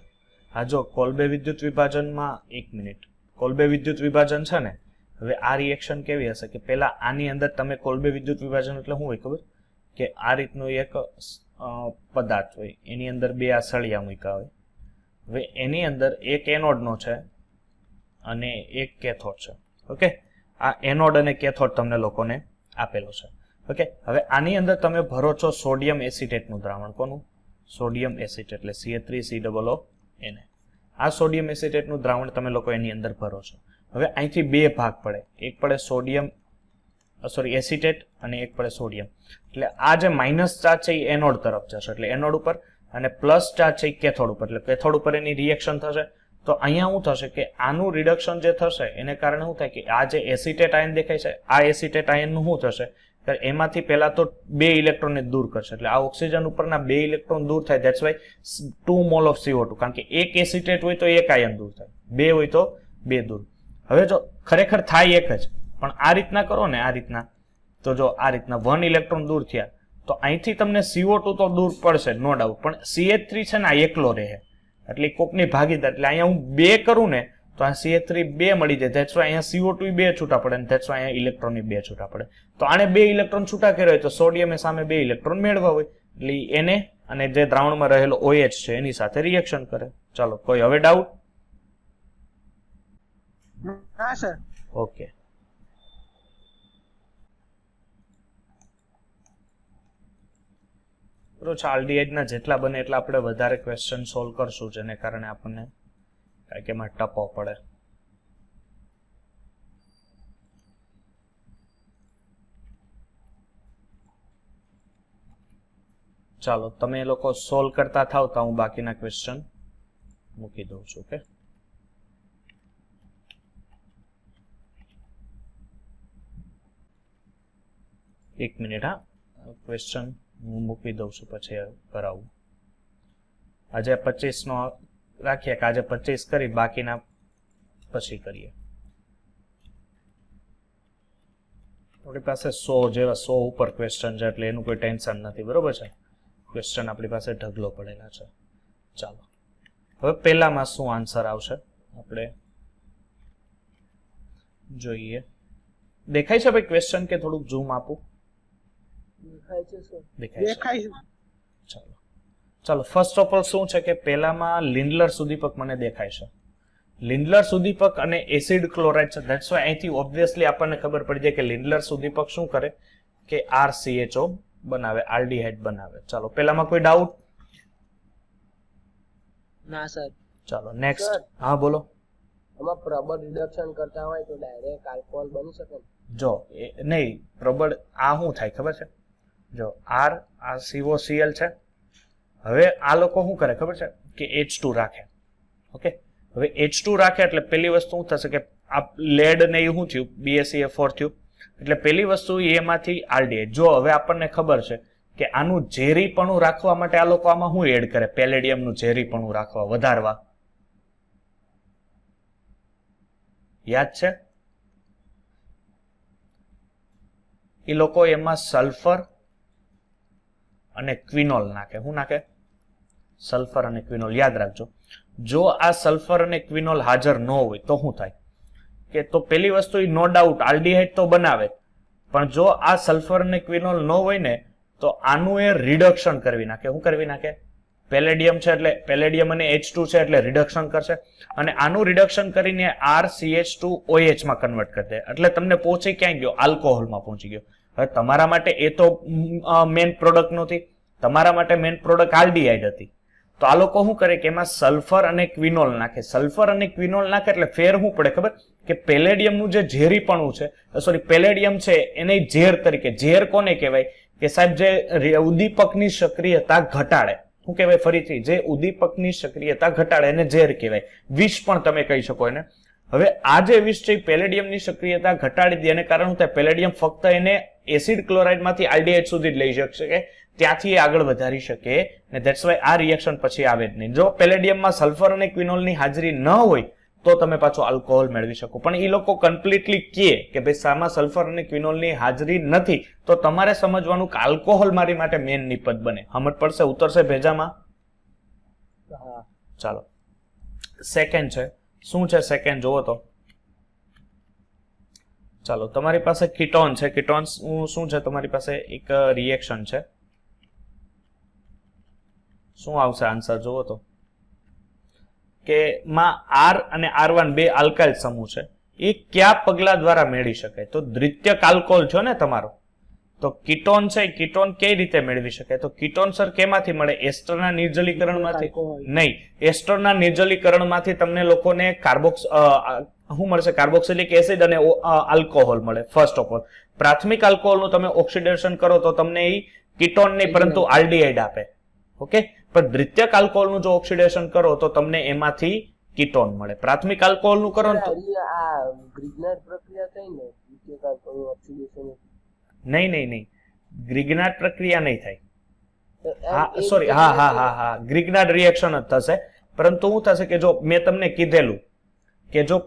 હા, જો કોલ્બે વિદ્યુત વિભાજનમાં એક મિનિટ, કોલ્બે વિદ્યુત વિભાજન છે ને, હવે આ રિએક્શન કેવી હશે કે પેલા આની અંદર તમે કોલ્બે વિદ્યુત વિભાજન એટલે શું હોય ખબર? કે આ રીતનું એક પદાર્થ હોય, એની અંદર બે આ સળિયા મૂક્યા હોય. હવે એની અંદર એક એનોડનો છે અને એક કેથોડ છે. ઓકે, આ એનોડ અને કેથોડ તમને લોકોને આપેલો છે. ઓકે, હવે આની અંદર તમે ભરો છો સોડિયમ એસિટેટનું દ્રાવણ. કોનું? સોડિયમ એસિટેટ એટલે CH3COOH. આ સોડિયમ એસિટેટનું દ્રાવણ તમે લોકો એની અંદર ભરો છો. હવે અહીંથી બે ભાગ પડે, એક પડે સોડિયમ એસિટેટ અને એક પડે સોડિયમ. એટલે આ જે માઇનસ ચાર્જ છે એ એનોડ તરફ જશે એટલે એનોડ ઉપર, અને પ્લસ ચાર્જ છે એ કેથોડ ઉપર એટલે કેથોડ ઉપર એની રિએક્શન થશે. તો અહીંયા શું થશે કે આનું રિડક્શન જે થશે એને કારણે શું થાય કે આ જે એસિટેટ આયન દેખાય છે, આ એસિટેટ આયનનું શું થશે? એમાંથી પહેલા તો બે ઇલેક્ટ્રોનને દૂર કરશે એટલે આ ઓક્સિજન ઉપરના બે ઇલેક્ટ્રોન દૂર થાય, that's why 2 mall of CO2. કારણ કે એક એસિટેટ હોય તો એક આયન દૂર થાય, બે હોય તો બે દૂર. હવે જો ખરેખર થાય એક જ, પણ આ રીતના કરો ને, આ રીતના, તો જો આ રીતના 1 ઇલેક્ટ્રોન દૂર થયા તો અહીંથી તમને CO2 તો દૂર પડશે નો ડાઉટ, પણ CH3 છે ને આ એકલો રહે એટલે કોકની ભાગીદાર. એટલે અહીંયા હું બે કરું ને તો આ CH3 બે મળી જાય, ધેટ્સ વાય અહીંયા CO2 બે છૂટા પડે અને ધેટ્સ વાય અહીંયા ઇલેક્ટ્રોન બે છૂટા પડે. તો આને બે ઇલેક્ટ્રોન છૂટા કર્યા હોય તો સોડિયમે સામે બે ઇલેક્ટ્રોન મેળવા હોય એટલે એને અને જે દ્રાવણમાં રહેલો OH છે એની સાથે રિએક્શન કરે. ચાલો, કોઈ હવે ડાઉટ? હા સર. ઓકે, આલ્ડીહાઇડના જેટલા બને એટલા આપણે વધારે ક્વેશ્ચન સોલ્વ કરશું જેને કારણે આપણને કાંઈક એમાં ટપો પડે. ચાલો તમે લોકો સોલ્વ કરતા થાવ તો હું બાકીના ક્વેશ્ચન મૂકી દઉં છું. ઓકે, એક મિનિટ. હા, ક્વેશ્ચન હું મૂકી દઉં છું પછી કરાવું. આજે 25 નો રાખીએ કે આજે 25 કરી બાકીના પછી કરીએ. આપણી પાસે 100 જેવા 100 ઉપર ક્વેશ્ચન છે એટલે એનું કોઈ ટેન્શન નથી, બરોબર છે. ક્વેશ્ચન આપણી પાસે ઢગલો પડેલા છે. ચાલો હવે પહેલામાં શું આન્સર આવશે આપણે જોઈએ. દેખાય છે ભાઈ ક્વેશ્ચન કે થોડુંક ઝૂમ આપું? દેખાય છે સર? દેખાય છે. દેખાય છે. ચાલો ચાલો ફર્સ્ટ ઓફ ઓલ શું છે કે પહેલામાં લિન્ડલર સુદીપક મને દેખાય છે. લિન્ડલર સુદીપક અને એસિડ ક્લોરાઇડ છે. ધેટ્સ વાય અહીંથી ઓબ્વિયસલી આપણને ખબર પડી જાય કે લિન્ડલર સુદીપક શું કરે કે RCHO બનાવે, આલ્ડીહાઇડ બનાવે. ચાલો પહેલામાં કોઈ ડાઉટ? ના સર. ચાલો નેક્સ્ટ. Sir. હા બોલો. આમાં પ્રબળ રિડક્શન કરતા હોય તો ડાયરેક્ટ આલ્કોહોલ બની શકે ને? જો નહીં પ્રબળ આ શું થાય ખબર છે? જો આ COCl છે. હવે આ લોકો શું કરે ખબર છે કે H2 રાખે. ઓકે, હવે H2 રાખે એટલે પેલી વસ્તુ શું થશે કે આ લેડ ને એ શું થયું BaCl4 થયું એટલે પેલી વસ્તુ એમાંથી આલ્ડીહાઇડ. જો હવે આપણને ખબર છે કે આનું ઝેરીપણું રાખવા માટે આ લોકો આમાં શું એડ કરે? પેલેડિયમનું ઝેરીપણું રાખવા વધારવા. યાદ છે? એ લોકો એમાં સલ્ફર અને ક્વિનોલ નાખે. શું નાખે? સલ્ફર અને ક્વિનોલ. યાદ રાખજો, જો આ સલ્ફર અને ક્વિનોલ હાજર ન હોય તો શું થાય કે તો પેલી વસ્તુ નો ડાઉટ આલ્ડીહાઇડ તો બનાવે, પણ જો આ સલ્ફર અને ક્વિનોલ ન હોય ને તો આનું એ રિડક્શન કરવી નાખે. શું કરવી નાખે? પેલેડિયમ છે એટલે પેલેડિયમ અને H2 છે એટલે રિડક્શન કરશે અને આનું રિડક્શન કરીને RCH2OH માં કન્વર્ટ કરી દે. એટલે તમને પહોંચી ક્યાં ગયો? આલ્કોહોલમાં પહોંચી ગયો. હવે તમારા માટે એ તો મેન પ્રોડક્ટ નહોતી, તમારા માટે મેન પ્રોડક્ટ આલ્ડીહાઇડ હતી. તો આ લોકો શું કરે કે એમાં સલ્ફર અને ક્વિનોલ નાખે. સલ્ફર અને ક્વિનોલ નાખે એટલે ફેર શું પડે ખબર કે પેલેડિયમનું જે ઝેરીપણું છે, સોરી પેલેડિયમ છે એને ઝેર તરીકે, ઝેર કોને કહેવાય કે સાહેબ જે ઉદ્દીપકની સક્રિયતા ઘટાડે. શું કહેવાય ફરીથી? જે ઉદ્દીપકની સક્રિયતા ઘટાડે એને ઝેર કહેવાય. વિષ પણ તમે કહી શકો એને. હવે આ જે વિષ છે પેલેડિયમની સક્રિયતા ઘટાડી દે એને કારણે શું થાય? પેલેડિયમ ફક્ત એને એસિડ ક્લોરાઇડમાંથી આલ્ડીહાઇડ સુધી જ લઈ શકે, ત્યાંથી આગળ વધારી શકે ને. ધેટ્સ વાય આ રિએક્શન પછી આવે જ નહીં. જો પેલેડિયમમાં સલ્ફર અને ક્વિનોલની હાજરી ન હોય તો તમે પાછો આલ્કોહોલ મેળવી શકો. પણ એ લોકો કમ્પ્લીટલી કહે કે ભાઈ સામાં સલ્ફર અને ક્વિનોલની હાજરી નથી તો તમારે સમજવાનું કે આલ્કોહોલ મારી માટે મેન નિપજ બને. સમજ પડશે? ઉતરશે ભેજામાં? હા. ચાલો સેકન્ડ છે. શું છે સેકન્ડ જોવો તો? ચાલો તમારી પાસે કીટોન છે. કીટોન શું છે? તમારી પાસે એક રિએક્શન છે. શું આવશે આન્સર જોવો તો? કે માં R અને R1 બે આલ્કાઇલ સમૂહ છે. એ કયા પગલા દ્વારા મેળવી શકાય? તો દ્વિતીયક આલ્કોહોલ છો ને તમારો, તો કીટોન છે કીટોન કઈ રીતે મેળવી શકાય? તો કીટોન સર કેમાંથી મળે? એસ્ટરના નિર્જલીકરણમાંથી નહીં, એસ્ટરના નિર્જલીકરણમાંથી તમને લોકોને શું મળશે? કાર્બોક્સિલિક એસિડ અને આલ્કોહોલ મળે. ફર્સ્ટ ઓફ ઓલ પ્રાથમિક આલ્કોહોલનું તમે ઓક્સિડેશન કરો તો તમને એ કીટોન નહીં પરંતુ આલ્ડીહાઇડ આપે. ઓકે, પણ દ્વિતીયક આલ્કોહોલનું જો ઓક્સિડેશન કરો તો તમને એમાંથી કીટોન મળે. પ્રાથમિક આલ્કોહોલનું કરો તો આ ગ્રિગ્નાર્ડ પ્રક્રિયા થઈ ને દ્વિતીયક આલ્કોહોલ ઓક્સિડેશન? નહીં, ગ્રિગ્નાર્ડ પ્રક્રિયા નહીં થાય. હા સોરી, હા ગ્રિગ્નાર્ડ રિએક્શન જ થશે. પરંતુ શું થશે કે જો મેં તમને કીધેલું કે જો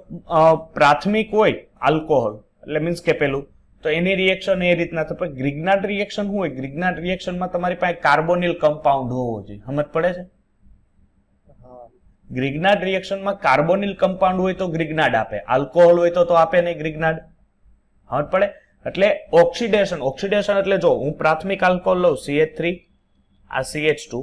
પ્રાથમિક હોય આલ્કોહોલ એટલે મીન્સ કે પેલું તો એની રિએક્શન એ રીતના થાય. ગ્રિગ્નાર્ડ રિએક્શન શું હોય? ગ્રિગ્નાર્ડ રિએક્શનમાં તમારી પાસે કાર્બોનિલ કમ્પાઉન્ડ હોવો જોઈએ. સમજ પડે છે? ગ્રિગ્નાર્ડ રિએક્શનમાં કાર્બોનિલ કમ્પાઉન્ડ હોય તો ગ્રિગ્નાર્ડ આપે, આલ્કોહોલ હોય તો આપે નહીં ગ્રિગ્નાર્ડ. સમજ પડે? એટલે ઓક્સિડેશન એટલે જો હું પ્રાથમિક આલ્કોહોલ લઉં CH3, આ CH2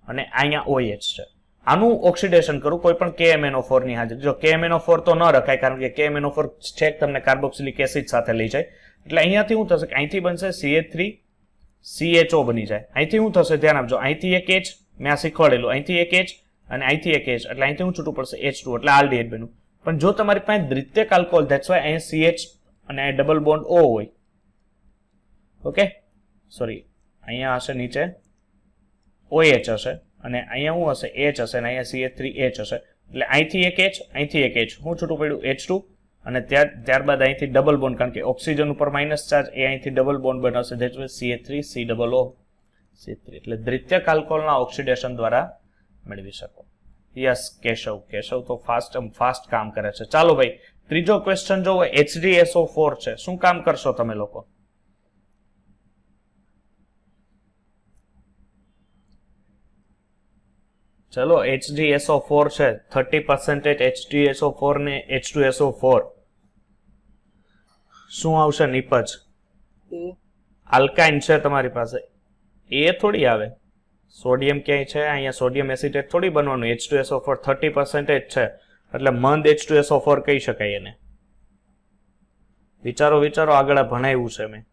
અને અહીંયા OH છે, આનું ઓક્સિડેશન કરું કોઈ પણ KMnO4 ની હાજરી. જો KMnO4 તો ન રખાય કારણ કે KMnO4 છેક તમને કાર્બોક્સિલિક એસિડ સાથે લઈ જાય. એટલે અહીંયાથી શું થશે કે અહીંથી બનશે CH3 CHO બની જાય. અહીંથી શું થશે ધ્યાન આપજો, અહીંથી એક H મેં આ શીખવાડેલું, અહીંથી એક H અને અહીંથી એક H એટલે અહીંથી શું છૂટું પડશે? H2 એટલે આલ્ડીહાઇડ બન્યું. પણ જો તમારી પાસે દ્વિતીયક આલ્કોહોલ ધેટ્સ વાય અહીંયા CH અને ડબલ બોન્ડ O હોય. ઓકે સોરી, અહીંયા હશે નીચે OH હશે અને અહીંયા શું હશે? H હશે અને અહીંયા CH3H હશે. એટલે અહીંથી એક H અહીંથી એક H, શું છૂટું પડ્યું? H2 અને ત્યારબાદ અહીંથી ડબલ બોન્ડ, કારણ કે ઓક્સિજન ઉપર માઇનસ ચાર્જ, એ અહીંથી ડબલ બોન્ડ બનાવશે ધેટ મીન્સ CH3COO C3. એટલે દ્વિતીયક આલ્કોહોલના ઓક્સિડેશન દ્વારા મેળવી શકો. યસ કેશવ તો ફાસ્ટ કામ કરે છે. ચાલો ભાઈ ત્રીજો ક્વેશ્ચન જોવો. HDSO4 છે. શું કામ કરશો તમે લોકો? ચલો HgSO4 છે 30% HgSO4 ને H2SO4 શું આવશે નિપજ? એ આલ્કાઇન છે તમારી પાસે, એ થોડી આવે. સોડિયમ ક્યાંય છે અહીંયા? સોડિયમ એસિટેટ થોડી બનવાનું. H2SO4 30% છે એટલે મંદ H2SO4 કહી શકાય એને. વિચારો વિચારો, આગળ ભણાવ્યું છે મેં.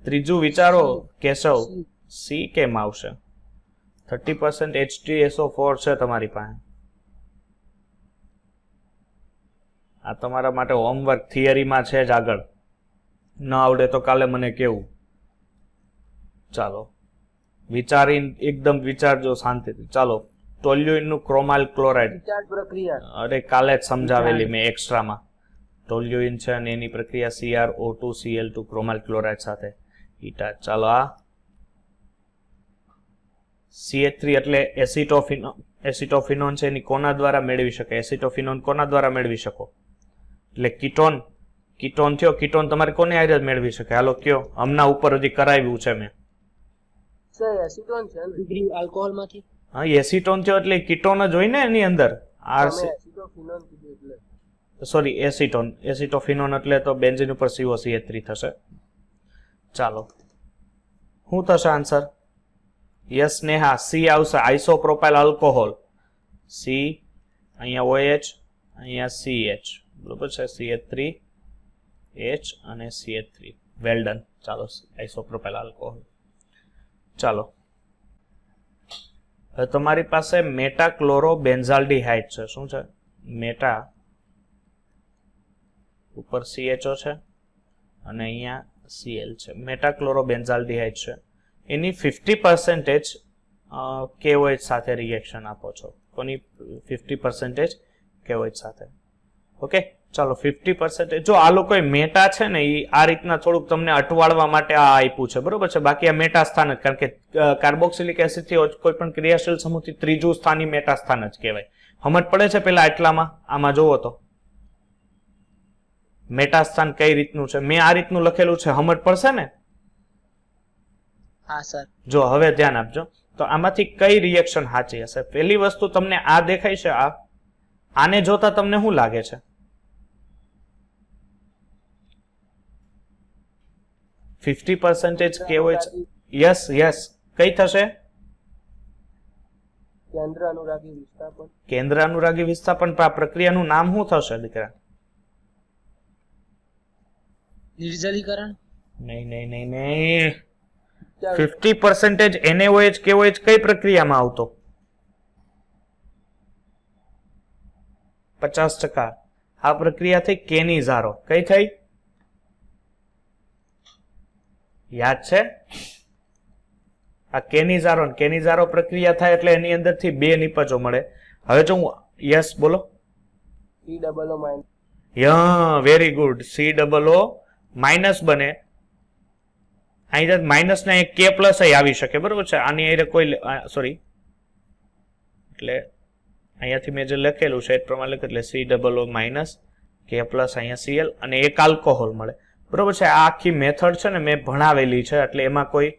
ત્રીજું વિચારો કેશવ. સી કેમ આવશે? 30% HgSO4 છે તમારી પાસે. આ તમારા માટે હોમવર્ક થિયરીમાં છે જ. આગળ ન આવડે તો કાલે મને કેવું. ચાલો વિચારીને એકદમ વિચારજો શાંતિથી. ચાલો ટોલ્યુઇન નું ક્રોમાલ ક્લોરાઇડ, રિચાર્જ પ્રક્રિયા અરે કાલે જ સમજાવેલી મેં એક્સ્ટ્રામાં. ટોલ્યુઇન છે અને એની પ્રક્રિયા CrO2Cl2 ક્રોમાલ ક્લોરાઇડ સાથે ઈટા. ચાલો આ CH3 એટલે એસિટોફિનોન છે, એની કોના દ્વારા મેળવી શકાય? એસિટોફિનોન કોના દ્વારા મેળવી શકો? એટલે કીટોન થયો. કીટોન તમારે કોને હારે મેળવી શકે? હાલો કયો, હમણાં ઉપર હજી કરાવ્યું છે મેં. એસિટોન છે ને આલ્કોહોલ માંથી. હા એસિટોન થયો એટલે કીટોન જ હોય ને એની અંદર. એસિટોફિનોન કીધું એટલે સોરી એસિટોફિનોન એટલે તો બેન્ઝીન ઉપર COCH3 થશે. ચાલો શું થશે આન્સર? યસ નેહા, સી આવશે. આઇસોપ્રોપાઇલ આલ્કોહોલ. સી અહીંયા OH અહીંયા CH, બરોબર છે. CH3H અને CH3, વેલ ડન. ચાલો આઇસોપ્રોપાઇલ આલ્કોહોલ. ચાલો હવે તમારી પાસે મેટાક્લોરોબેન્ઝાલ્ડિહાઇડ છે. શું છે? મેટા ઉપર CHO છે અને અહીંયા Cl છે. મેટાક્લોરોબેન્ઝાલ્ડિહાઇડ છે. એની 50% KOH સાથે રિએક્શન આપો છો. કોની 50% KOH સાથે? ઓકે ચાલો 50%. જો આ લોકોએ મેટા છે ને એ આ રીતના થોડુંક તમને અટવાડવા માટે આ આપ્યું છે, બરોબર છે. બાકી આ મેટા સ્થાન જ, કારણ કે કાર્બોક્સિલિક એસિડ થી કોઈ પણ ક્રિયાશીલ સમૂહથી ત્રીજું સ્થાન ઈ મેટા સ્થાન જ કહેવાય. સમજ પડે છે? પેલા એટલામાં આમાં જોવો તો મેટા સ્થાન કઈ રીતનું છે. મેં આ રીતનું લખેલું છે, સમજ પડશે ને? હા સર. જો હવે ધ્યાન આપજો તો આમાંથી કઈ રિએક્શન સાચી હશે? પહેલી વસ્તુ તમને આ દેખાય છે, આને જોતા તમને શું લાગે છે? 50% KOH. યસ કઈ થશે? કેન્દ્ર અનુરાગી વિસ્થાપન. કેન્દ્ર અનુરાગી વિસ્થાપન. પણ આ પ્રક્રિયાનું નામ શું થશે દીકરા? નિર્જલીકરણ. નહીં 50% NaOH KOH કઈ પ્રક્રિયામાં આવતો? 50%. આ પ્રક્રિયા થઈ કેનિઝારો. કઈ થઈ? યાદ છે? આ કેનિઝારો પ્રક્રિયા થાય એટલે એની અંદરથી બે નિપજો મળે. હવે જો હું યસ બોલો. COO- very good. COO- બને. અહીં માઇનસ ને K+ આવી શકે, બરોબર છે. આની અહીં કોઈ સોરી એટલે અહીંયાથી મેં જે લખેલું છે એ પ્રમાણે લખેલું એટલે COO- K+ અહીંયા Cl અને એક આલ્કોહોલ મળે, બરોબર છે. આ આખી મેથડ છે ને મેં ભણાવેલી છે એટલે એમાં કોઈ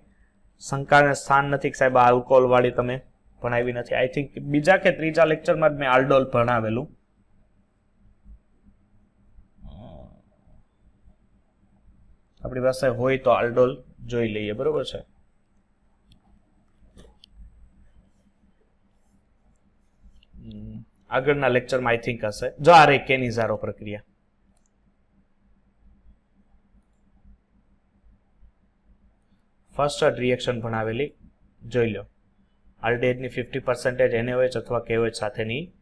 શંકાને સ્થાન નથી કે સાહેબ આ આલ્કોહોલ વાળી તમે ભણાવી નથી. આઈ થિંક બીજા કે ત્રીજા લેક્ચરમાં જ મેં આલ્ડોલ ભણાવેલું. આપણી પાસે હોય તો આલ્ડોલ જોઈ લઈએ, બરોબર છે. આગળના લેક્ચરમાં આઈ થિંક હશે. જો આ રે કેનિઝારો પ્રક્રિયા. ફર્સ્ટ રિએક્શન ભણાવેલી, જોઈ લો. આલ્ડેહાઇડની 50% NaOH અથવા KOH સાથેની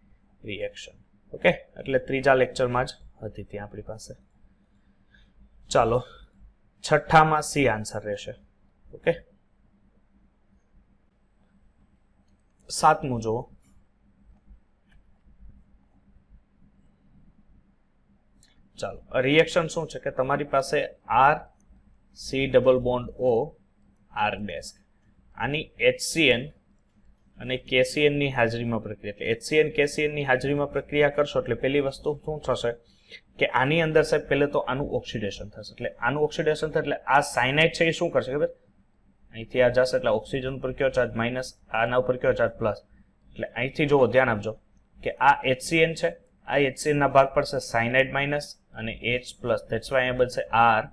રિએક્શન. ઓકે એટલે ત્રીજા લેક્ચરમાં જ હતી ત્યાં આપણી પાસે. ચાલો છઠ્ઠામાં સી આન્સર રહેશે. ઓકે સાતમું જુઓ. ચાલો રિએક્શન શું છે કે તમારી પાસે RC≡O R ડેશ આની HCN અને KCN ની હાજરીમાં પ્રક્રિયા, એટલે HCN KCN ની હાજરીમાં પ્રક્રિયા કરશો એટલે પહેલી વસ્તુ શું થશે કે આની અંદર સાહેબ પહેલે તો આનું ઓક્સિડેશન થશે. એટલે આનું ઓક્સિડેશન થાય એટલે આ સાયનાઇડ છે એ શું કરશે ખબર? અહીંથી આ જશે એટલે ઓક્સિજન ઉપર કયો ચાર્જ માઇનસ, આના ઉપર કયો ચાર્જ પ્લસ. એટલે અહીંથી જુઓ, ધ્યાન આપજો કે આ HCN છે, આ HCN ના ભાગ પડશે સાયનાઇડ માઇનસ અને H પ્લસ. ધેટ્સ વાય અહીંયા બનશે R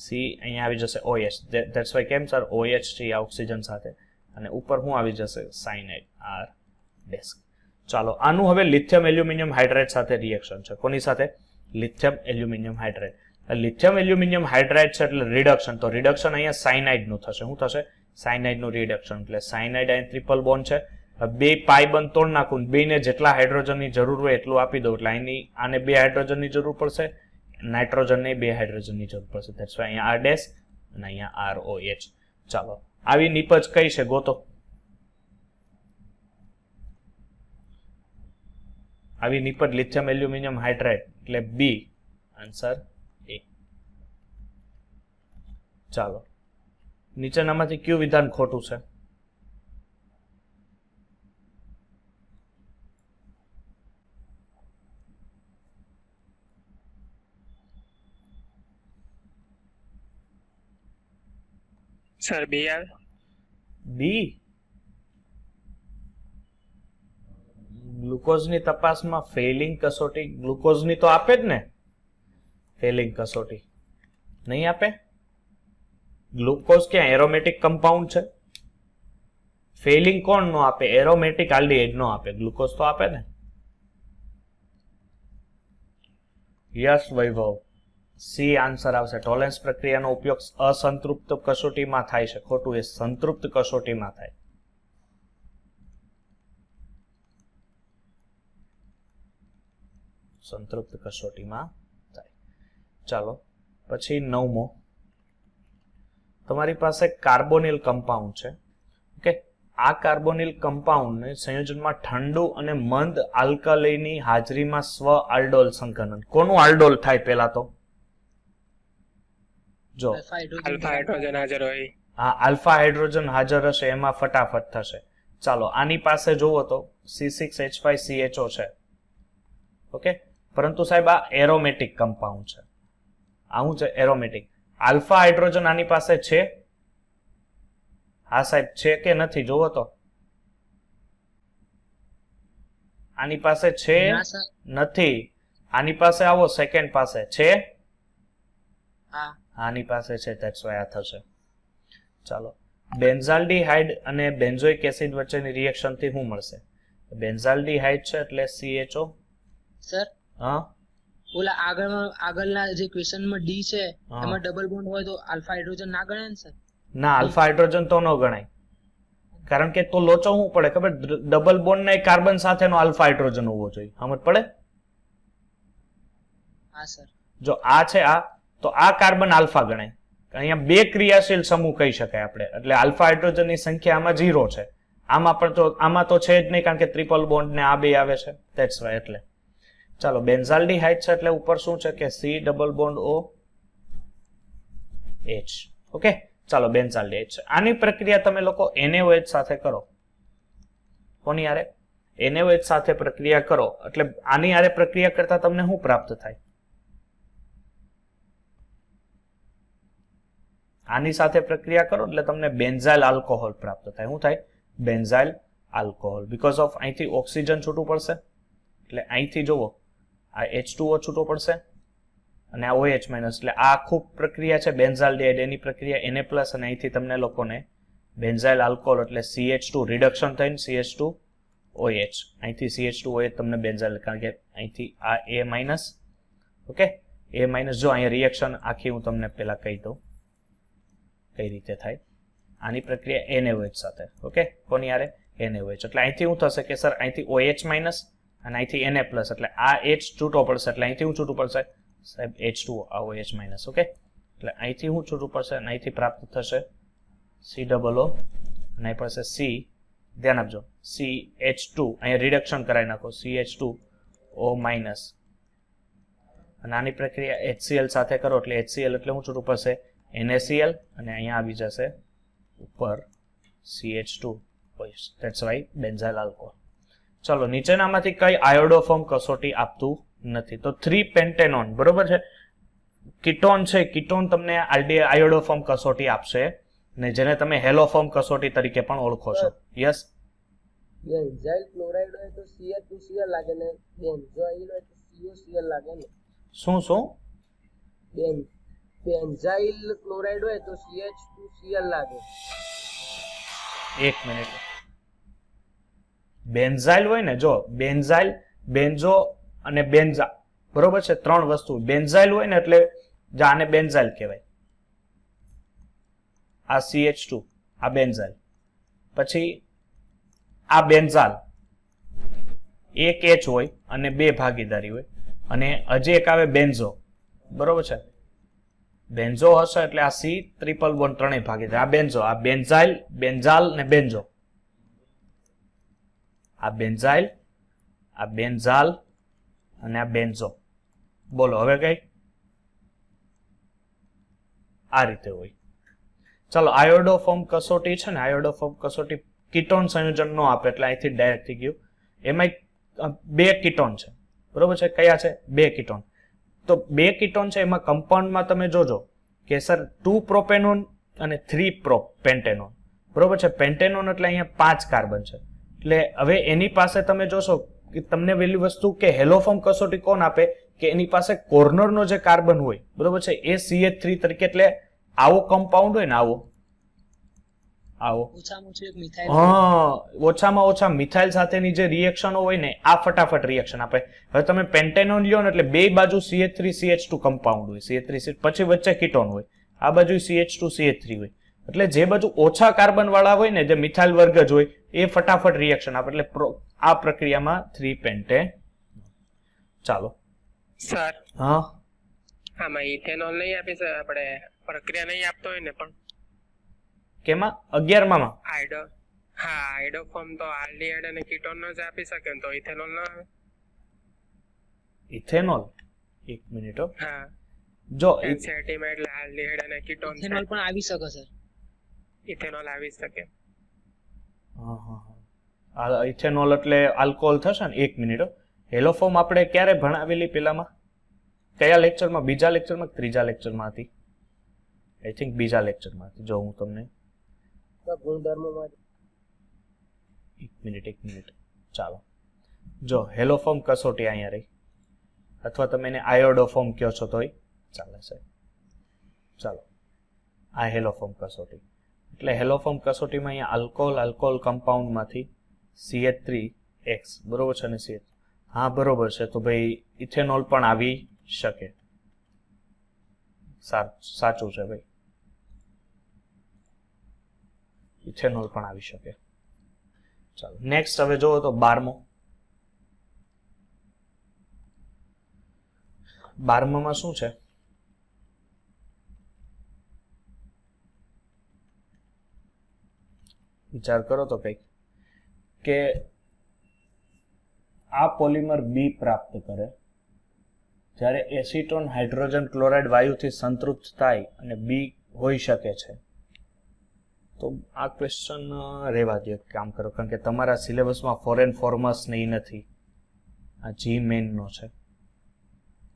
C, અહીંયા આવી જશે OH. ધેટ્સ વાય કેમ સર OH છે આ ઓક્સિજન સાથે, અને ઉપર શું આવી જશે સાયનાઇડ R ડેસ્ક. ચાલો આનું હવે લિથિયમ એલ્યુમિનિયમ હાઇડ્રાઇડ સાથે રિએક્શન છે. કોની સાથે? Lithium aluminium hydride. Lithium aluminium hydride છે એટલે રિડક્શન. તો રિડક્શન અહીંયા સાયનાઇડ નું થશે. શું થશે? સાયનાઇડ નું રિડક્શન. એટલે સાયનાઇડ અહીં ટ્રિપલ બોન્ડ છે, બે પાઈ બંધ તોડ નાખું, બેને જેટલા હાઇડ્રોજનની જરૂર હોય એટલું આપી દઉં. એટલે અહીંની આને 2 હાઇડ્રોજનની જરૂર પડશે, નાઇટ્રોજનને 2 હાઇડ્રોજનની જરૂર પડશે. ધેટ્સ વાય અહીંયા R ડેશ અને અહીંયા ROH. ચાલો આવી નિપજ કઈ છે ગોતો. આવી નિપજ લિથિયમ એલ્યુમિનિયમ હાઇડ્રાઇડ એટલે B. Answer A. ચાલો નીચેનામાંથી કયું વિધાન ખોટું છે? સર બી આવે. બી. ગ્લુકોઝની તપાસમાં ફેલિંગ કસોટી ગ્લુકોઝની તો આપે જ ને. ફેલિંગ કસોટી નહીં આપે. ગ્લુકોઝ ક્યાં એરોમેટિક કમ્પાઉન્ડ છે? ફેલિંગ કોણ નો આપે? એરોમેટિક આલ્ડીહાઇડ નો આપે. ગ્લુકોઝ તો આપે ને. યસ વૈભવ, સી આન્સર આવશે. ટોલેન્સ પ્રક્રિયાનો ઉપયોગ અસંતૃપ્ત કસોટીમાં થાય છે. ખોટું, એ સંતૃપ્ત કસોટીમાં થાય. સંતૃપ્ત કસોટીમાં થાય. ચાલો પછી 9મો. તમારી પાસે કાર્બોનિલ કમ્પાઉન્ડ છે. ઓકે, આ કાર્બોનિલ કમ્પાઉન્ડને સંયોજનમાં ઠંડુ અને મંદ આલ્કલીની હાજરીમાં સ્વ આલ્ડોલ સંકલન. કોનું આલ્ડોલ થાય? પહેલા તો જો આલ્ફા હાઇડ્રોજન હાજર હોય. હા, આલ્ફા હાઇડ્રોજન હાજર હશે એમાં ફટાફટ થશે. ચાલો આની પાસે જોવો તો C6H5CHO છે. ઓકે, પરંતુ સાહેબ આ એરોમેટિક કમ્પાઉન્ડ છે. આવું છે એરોમેટિક. આલ્ફા હાઇડ્રોજન આની પાસે છે? હા સાહેબ, છે કે નથી? જોવો તો આની પાસે છે નથી. આની પાસે આવો, સેકન્ડ પાસે છે. આની પાસે છે. ધેટ્સ વાય આ થશે. ચાલો બેન્ઝાલ્ડીહાઇડ અને બેન્ઝોઇક એસિડ વચ્ચેની રિએક્શન થી શું મળશે? બેન્ઝાલ્ડીહાઇડ છે એટલે CHO. સર હા, ઓલા આગળના જે ક્વેશ્ચનમાં ડી છે એમાં ડબલ બોન્ડ હોય તો આલ્ફા હાઇડ્રોજન ના ગણાય ને સર? ના, આલ્ફા હાઇડ્રોજન તો ન ગણાય. કારણ કે તો લોચો શું પડે ખબર? ડબલ બોન્ડ ના કાર્બન સાથેનો આલ્ફા હાઇડ્રોજન હોવો જોઈએ. સમજ પડે? હા સર. જો આ છે આ, તો આ કાર્બન આલ્ફા ગણાય. અહીંયા 2 ક્રિયાશીલ સમૂહ કહી શકાય આપણે. એટલે આલ્ફા હાઇડ્રોજનની સંખ્યા આમાં 0 છે. આમાં પણ તો આમાં તો છે જ નહીં, કારણ કે ટ્રિપલ બોન્ડ ને આ 2 આવે છે. That's why. એટલે ચાલો બેન્ઝાલ્ડીહાઇડ છે એટલે ઉપર શું છે કે C double bond O H. Okay, ચાલો બેન્ઝાલ્ડીહાઇડ છે. આની પ્રક્રિયા તમે લોકો NaOH સાથે કરો. કોની હારે? NaOH સાથે પ્રક્રિયા કરો એટલે આની હારે પ્રક્રિયા કરતા તમને શું પ્રાપ્ત થાય? આની સાથે પ્રક્રિયા કરો એટલે તમને બેન્ઝાઇલ આલ્કોહોલ પ્રાપ્ત થાય. શું થાય? Benzyl alcohol. બીકોઝ ઓફ અહીંથી ઓક્સિજન છૂટું પડશે એટલે અહીંથી જુઓ આ H2O છૂટો પડશે અને આ OH માઇનસ. એટલે આ ખૂબ પ્રક્રિયા છે બેન્ઝાલ્ડીહાઇડ, એની પ્રક્રિયા Na પ્લસ, અને અહીંથી તમને લોકોને બેન્ઝાઇલ આલ્કોહોલ એટલે CH2 રિડક્શન થઈને CH2OH. અહીંથી CH2OH તમને બેન્ઝાઇલ, કારણ કે અહીંથી આ A minus. Okay, A minus. જો અહીંયા રિએક્શન આખી હું તમને પહેલા કહી દઉં કઈ રીતે થાય. આની પ્રક્રિયા NaOH સાથે. ઓકે, કોની હારે? NaOH. એટલે અહીંથી શું થશે કે સર અહીંથી OH માઇનસ અને અહીંથી Na પ્લસ, એટલે આ H છૂટો પડશે એટલે અહીંથી શું છૂટું પડશે સાહેબ? H2O, આ OH માઇનસ. ઓકે, એટલે અહીંથી શું છૂટું પડશે અને અહીંથી પ્રાપ્ત થશે COO અને અહીં પડશે C. ધ્યાન આપજો, CH2 અહીંયા રિડક્શન કરાવી નાખો, CH2O માઇનસ, અને આની પ્રક્રિયા HCl સાથે કરો એટલે HCl એટલે શું છૂટું પડશે? NaCl, અને અહીંયા આવી જશે ઉપર CH2OH. That's why benzyl alcohol. ચલો નીચેનામાંથી કઈ આયોડોફોર્મ કસોટી આપતું નથી? તો 3-પેન્ટેનોન બરોબર છે. કીટોન છે, કીટોન તમને આયોડોફોર્મ કસોટી આપશે ને જેને તમે હેલોફોર્મ કસોટી તરીકે પણ ઓળખો છો. યસ, બેન્ઝાઇલ ક્લોરાઇડ હોય તો CH2Cl લાગે ને બેન્ઝોઇલ હોય તો COCl લાગે ને શું બેન્ઝાઇલ ક્લોરાઇડ હોય તો CH2Cl લાગે. એક મિનિટ. બેન્ઝાઇલ હોય ને, જો બેન્ઝાઇલ, બેન્ઝો અને બેન્ઝા, બરોબર છે, ત્રણ વસ્તુ. બેન્ઝાઇલ હોય ને એટલે આને બેન્ઝાઇલ કહેવાય. આ CH2, આ બેન્ઝાઇલ. પછી આ બેન્ઝાલ, એક H હોય અને બે ભાગીદારી હોય. અને હજી એક આવે બેન્ઝો, બરોબર છે. બેન્ઝો હશે એટલે આ C ટ્રિપલ બોન્ડ ત્રણેય ભાગીદારી. આ બેન્ઝો, આ બેન્ઝાઇલ, બેન્ઝાલ ને બેન્ઝો. આ બેન્ઝાઇલ, આ બેન્ઝાલ અને આ બેન્ઝો. બોલો હવે કઈ? આ રીતે હોય. ચાલો, આયોડોફોર્મ કસોટી છે ને, આયોડોફોર્મ કસોટી કીટોન સંયોજન નો આપે એટલે અહીંથી ડાયરેક્ટ થઈ ગયું. એમાં બે કીટોન છે, બરોબર છે. કયા છે? બે કીટોન. તો બે કીટોન છે, એમાં કમ્પાઉન્ડમાં તમે જોજો કે સર 2 પ્રોપેનોન અને 3 પેન્ટેનોન, બરોબર છે. પેન્ટેનોન એટલે અહીંયા 5 કાર્બન છે. એટલે હવે એની પાસે તમે જોશો કે તમને પેલી વસ્તુ કે હેલોફોર્મ કસોટી કોણ આપે કે એની પાસે કોર્નરનો જે કાર્બન હોય, બરોબર છે, એ CH3 તરીકે. એટલે આવો કમ્પાઉન્ડ હોય ને, આવો ઓછામાં ઓછું એક મિથાઇલ ઓછામાં ઓછા મિથાઇલ સાથેની જે રિએક્શનો હોય ને, આ ફટાફટ રિએક્શન આપે. હવે તમે પેન્ટેનોન લ્યો ને એટલે બે બાજુ CH3 CH2 કમ્પાઉન્ડ હોય, CH3 પછી વચ્ચે કીટોન હોય, આ બાજુ CH2 CH3 હોય. એટલે જે બાજુ ઓછા કાર્બન વાળા હોય ને, જે મિથાઇલ વર્ગ જ હોય, એ ફટાફટ રિએક્શન આપે. એટલે આ પ્રક્રિયામાં 3 પેન્ટે. ચાલો સર હા, આમાં ઇથેનોલ નહીં આપી સર, આપણે પ્રક્રિયા નહીં આપતો હોય ને પણ કેમાં? 11માં આઈડોફોર્મ તો આલ્ડીહાઇડ અને કીટોન નો જ આપી શકે ને, તો ઇથેનોલ ના આવે? ઇથેનોલ, એક મિનિટ. હા, જો એન્ઝાઇમ એટલે આલ્ડીહાઇડ અને કીટોન ઇથેનોલ પણ આવી શકે સર. ઇથેનોલ આવી શકે. ઇથેનોલ એટલે આલ્કોહોલ થશે ને. એક મિનિટ. હેલોફોર્મ આપણે ક્યારે ભણાવેલી પેલામાં? કયા લેક્ચરમાં? બીજા લેક્ચરમાં કે ત્રીજા લેક્ચરમાં હતી? આઈ થિંક બીજા લેક્ચરમાં હતી. જો હું તમને ગુણધર્મોમાં એક મિનિટ. ચાલો, જો હેલોફોર્મ કસોટી અહીંયા રહી, અથવા તમે એને આયોડોફોર્મ કહો છો તોય ચાલે છે. ચાલો, આ હેલોફોર્મ કસોટી. એટલે હેલોફોર્મ કસોટીમાં અહીંયા આલ્કોહોલ કમ્પાઉન્ડમાંથી CH3X, બરોબર છે ને, CH. હા બરોબર છે. તો ભાઈ ઇથેનોલ પણ આવી શકે. સાચું છે ભાઈ, ઇથેનોલ પણ આવી શકે. ચાલો નેક્સ્ટ હવે જોવો તો 12મો. 12માં શું છે? વિચાર કરો તો કંઈક, કે આ પોલિમર B પ્રાપ્ત કરે જ્યારે એસિટોન હાઇડ્રોજન ક્લોરાઇડ વાયુથી સંતૃપ્ત થાય અને B હોઈ શકે છે. તો આ ક્વેશ્ચન રહેવા દો, કામ કરો, કારણ કે તમારા સિલેબસમાં ફોરેન ફોર્મસ ને એ નથી. આ G મેઇન નો છે,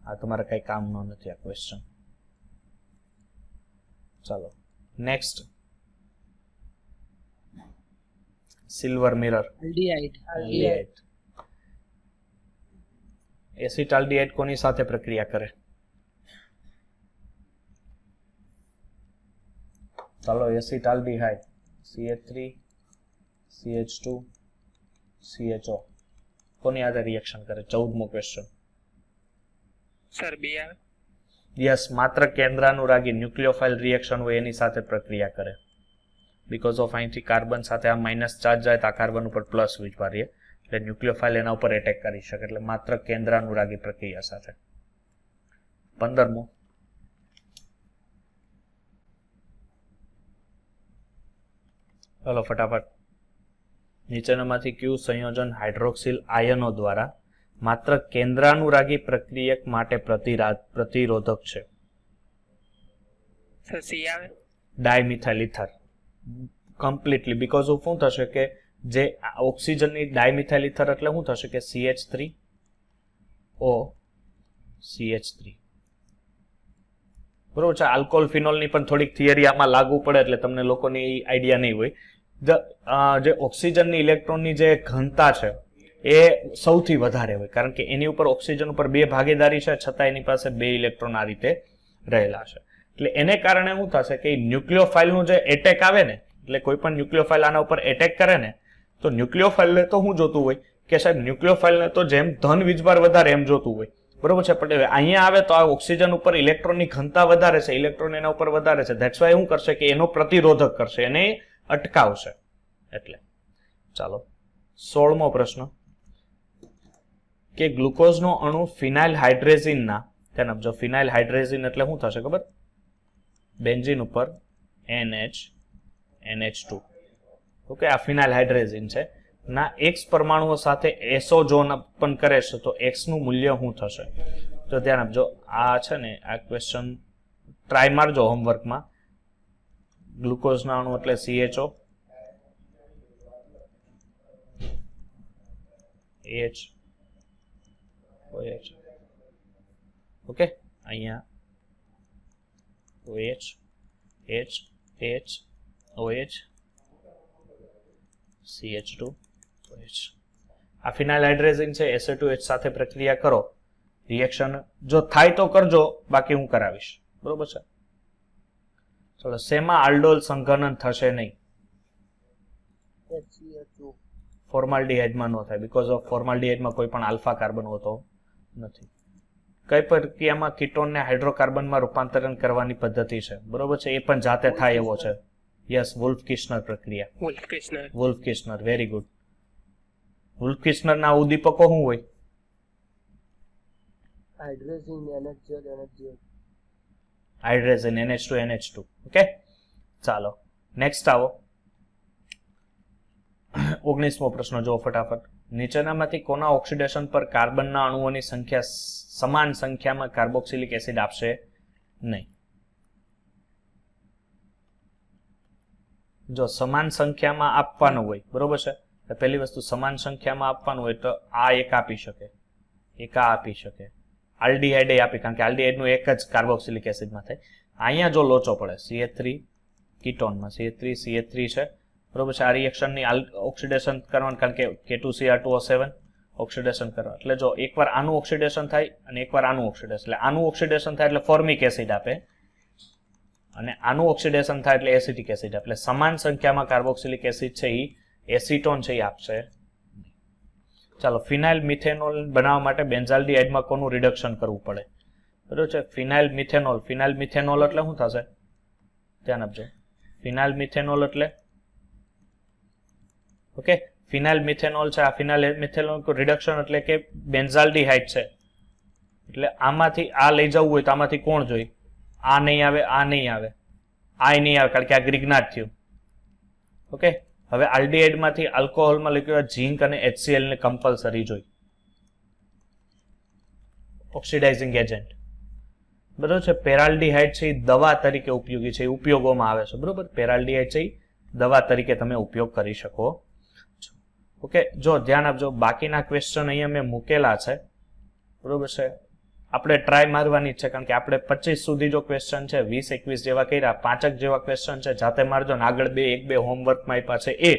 આ તમારે કઈ કામનો નથી આ ક્વેશ્ચન. ચાલો નેક્સ્ટ, સિલ્વર મિરર. આલ્ડીહાઇડ. એસિટાલ્ડીહાઇડ કોની સાથે પ્રક્રિયા કરે? ચાલો, એસિટાલ્ડીહાઇડ CH3 CH2 CHO કોની સાથે રિએક્શન કરે? 14મો ક્વેશ્ચન. સર બી આવે? યસ, માત્ર કેન્દ્રાનુરાગી ન્યુક્લિયોફાઇલ રિએક્શન હોય એની સાથે પ્રક્રિયા કરે. બીકોઝ ઓફ અહીંથી કાર્બન સાથે આ માઇનસ ચાર્જ જાય તો આ કાર્બન ઉપર પ્લસ વિચારીએ, એટલે ન્યુક્લિયોફાઇલ એના ઉપર એટેક કરી શકે. એટલે માત્ર કેન્દ્રાનુરાગી પ્રક્રિયા સાથે. 15મો. ચાલો ફટાફટ. નીચેનામાંથી કયું સંયોજન હાઇડ્રોક્સિલ આયનો દ્વારા માત્ર કેન્દ્રાનુરાગી પ્રક્રિયક માટે પ્રતિરોધક છે? સર સી આવે? Dimethyl ether. Completely. Because of શું થશે કે જે ઓક્સિજનની ડાયમિથાઇલ ઇથર એટલે શું થશે કે CH3O CH3, બરોબર છે. આલ્કોહોલ ફિનોલની પણ થોડીક થિયરી આમાં લાગુ પડે એટલે તમને લોકોની આઈડિયા નહીં હોય. જે ઓક્સિજનની ઇલેક્ટ્રોનની જે ઘનતા છે એ સૌથી વધારે હોય, કારણ કે એની ઉપર ઓક્સિજન ઉપર 2 ભાગીદારી છે, છતાં એની પાસે 2 ઇલેક્ટ્રોન આ રીતે રહેલા છે. એટલે એને કારણે શું થશે કે ન્યુક્લિયોફાઇલનું જે એટેક આવે ને, એટલે કોઈ પણ ન્યુક્લિયોફાઇલ આના ઉપર એટેક કરે ને, તો ન્યુક્લિયોફાઇલને તો શું જોતું હોય કે સાહેબ ન્યુક્લિયોફાઇલને તો જેમ ધન વીજભાર વધારે એમ જોતું હોય, બરોબર છે. પણ અહીંયા આવે તો આ ઓક્સિજન ઉપર ઇલેક્ટ્રોનની ઘનતા વધારે છે, ઇલેક્ટ્રોન એના ઉપર વધારે છે, ધેટ્સ વાય શું કરશે કે એનો પ્રતિરોધક કરશે, એને અટકાવશે. એટલે ચાલો 16મો પ્રશ્ન કે ગ્લુકોઝનો અણુ ફિનાઇલ હાઇડ્રેઝિનના, ધ્યાન આપજો, ફિનાઇલ હાઇડ્રેઝિન એટલે શું થશે ખબર? બેન્ઝીન ઉપર NH2. ઓકે, આ ફિનાઇલ હાઇડ્રેઝિન છે ના X પરમાણુઓ સાથે એસો જોન પણ કરે છે, તો X નું મૂલ્ય શું થશે? તો ધ્યાન આપજો, આ છે ને આ ક્વેશ્ચન ટ્રાય મારજો હોમવર્કમાં. ગ્લુકોઝના અણુ એટલે CHO, OH, ઓકે, અહીંયા OH, OH, CH2, OH. આ ફિનાઇલ હાઇડ્રેઝિન છે, Sa2H સાથે પ્રક્રિયા કરો, રિએક્શન જો થાય તો કરજો, બાકી હું કરાવીશ, બરોબર છે. ચલો, શેમાં આલ્ડોલ સંઘનન થશે નહીં? HCl2. ફોર્માલ્ડિહાઇડમાં ન થાય, બીકોઝ ઓફ ફોર્માલ્ડિહાઇડમાં કોઈ પણ આલ્ફા કાર્બન હોતો નથી. કઈ પ્રક્રિયામાં કીટોનને હાઇડ્રોકાર્બનમાં રૂપાંતરણ કરવાની પદ્ધતિ છે? બરોબર છે, એ પણ જાતે થાય એવો છે. યસ, વુલ્ફ-કિસ્નર પ્રક્રિયા. વુલ્ફ-કિસ્નર, વેરી ગુડ. વુલ્ફ-કિસ્નરના ઉદ્દીપકો શું હોય? Hydrogen NH2. Hydrogen NH2. Okay, ચાલો નેક્સ્ટ આવો. 19મો પ્રશ્ન જો ફટાફટ. નીચેનામાંથી કોના ઓક્સિડેશન પર કાર્બનના અણુઓની સંખ્યા સમાન સંખ્યામાં કાર્બોક્સિલિક એસિડ આપશે નહીં? જો સમાન સંખ્યામાં આપવાનું હોય, બરોબર છે, તો પહેલી વસ્તુ સમાન સંખ્યામાં આપવાનું હોય તો આ એક આપી શકે, એક આ આપી શકે, આલ્ડીહાઇડ એ આપી, કારણ કે આલ્ડીહાઇડનું એક જ કાર્બોક્સિલિક એસિડમાં થાય. અહીંયા જો લોચો પડે CH3 કીટોનમાં, CH3 છે, બરોબર છે, આ રિએક્શનની ઓક્સિડેશન કરવાનું, કારણ કે K2Cr2O7 ઓક્સિડેશન કરવા, એટલે જો એકવાર આનું ઓક્સિડેશન થાય અને એકવાર આનું ઓક્સિડેશન, એટલે આનું ઓક્સિડેશન થાય એટલે ફોર્મિક એસિડ આપે અને આનું ઓક્સિડેશન થાય એટલે એસિટિક એસિડ આપે. એટલે સમાન સંખ્યામાં કાર્બોક્સિલિક એસિડ છે એ એસિટોન છે એ આપશે. ચાલો, ફિનાઇલ મિથેનોલ બનાવવા માટે બેન્ઝાલ્ડિહાઇડમાં કોનું રિડક્શન કરવું પડે? બરોબર છે, ફિનાઇલ મિથેનોલ. ફિનાઇલ મિથેનોલ એટલે શું થશે? ધ્યાન આપજો, ફિનાઇલ મિથેનોલ એટલે ઓકે, ફિનાઇલ મિથેનોલ છે, આ ફિનાઇલ મિથેનોલ રિડક્શન એટલે કે બેન્ઝાલ્ડિહાઇડ છે, એટલે આમાંથી આ લઈ જવું હોય તો આમાંથી કોણ જોઈ? આ નહીં આવે, આ નહીં આવે, આ નહીં આવે, કારણ કે આ ગ્રિગ્નાટ થયું. ઓકે, હવે આલ્ડીહાઇડમાંથી આલ્કોહોલમાં લખ્યું ઝીંક અને HCl ને કમ્પલસરી જોઈ, ઓક્સિડાઇઝિંગ એજન્ટ, બરોબર છે. પેરાલ્ડીહાઇડ છે એ દવા તરીકે ઉપયોગી છે, એ ઉપયોગોમાં આવે છે, બરોબર. પેરાલ્ડીહાઇડ છે એ દવા તરીકે તમે ઉપયોગ કરી શકો. ઓકે, જો ધ્યાન આપજો, બાકીના ક્વેશ્ચન અહીંયા મેં મૂકેલા છે, બરોબર છે. આપણે ટ્રાય મારવાની છે, કારણ કે આપણે 25 સુધી જો ક્વેશ્ચન છે, 20-21 જેવા કર્યા, 5 જેવા ક્વેશ્ચન છે, જાતે મારજો ને આગળ 1-2 હોમવર્કમાં આપ્યા છે એ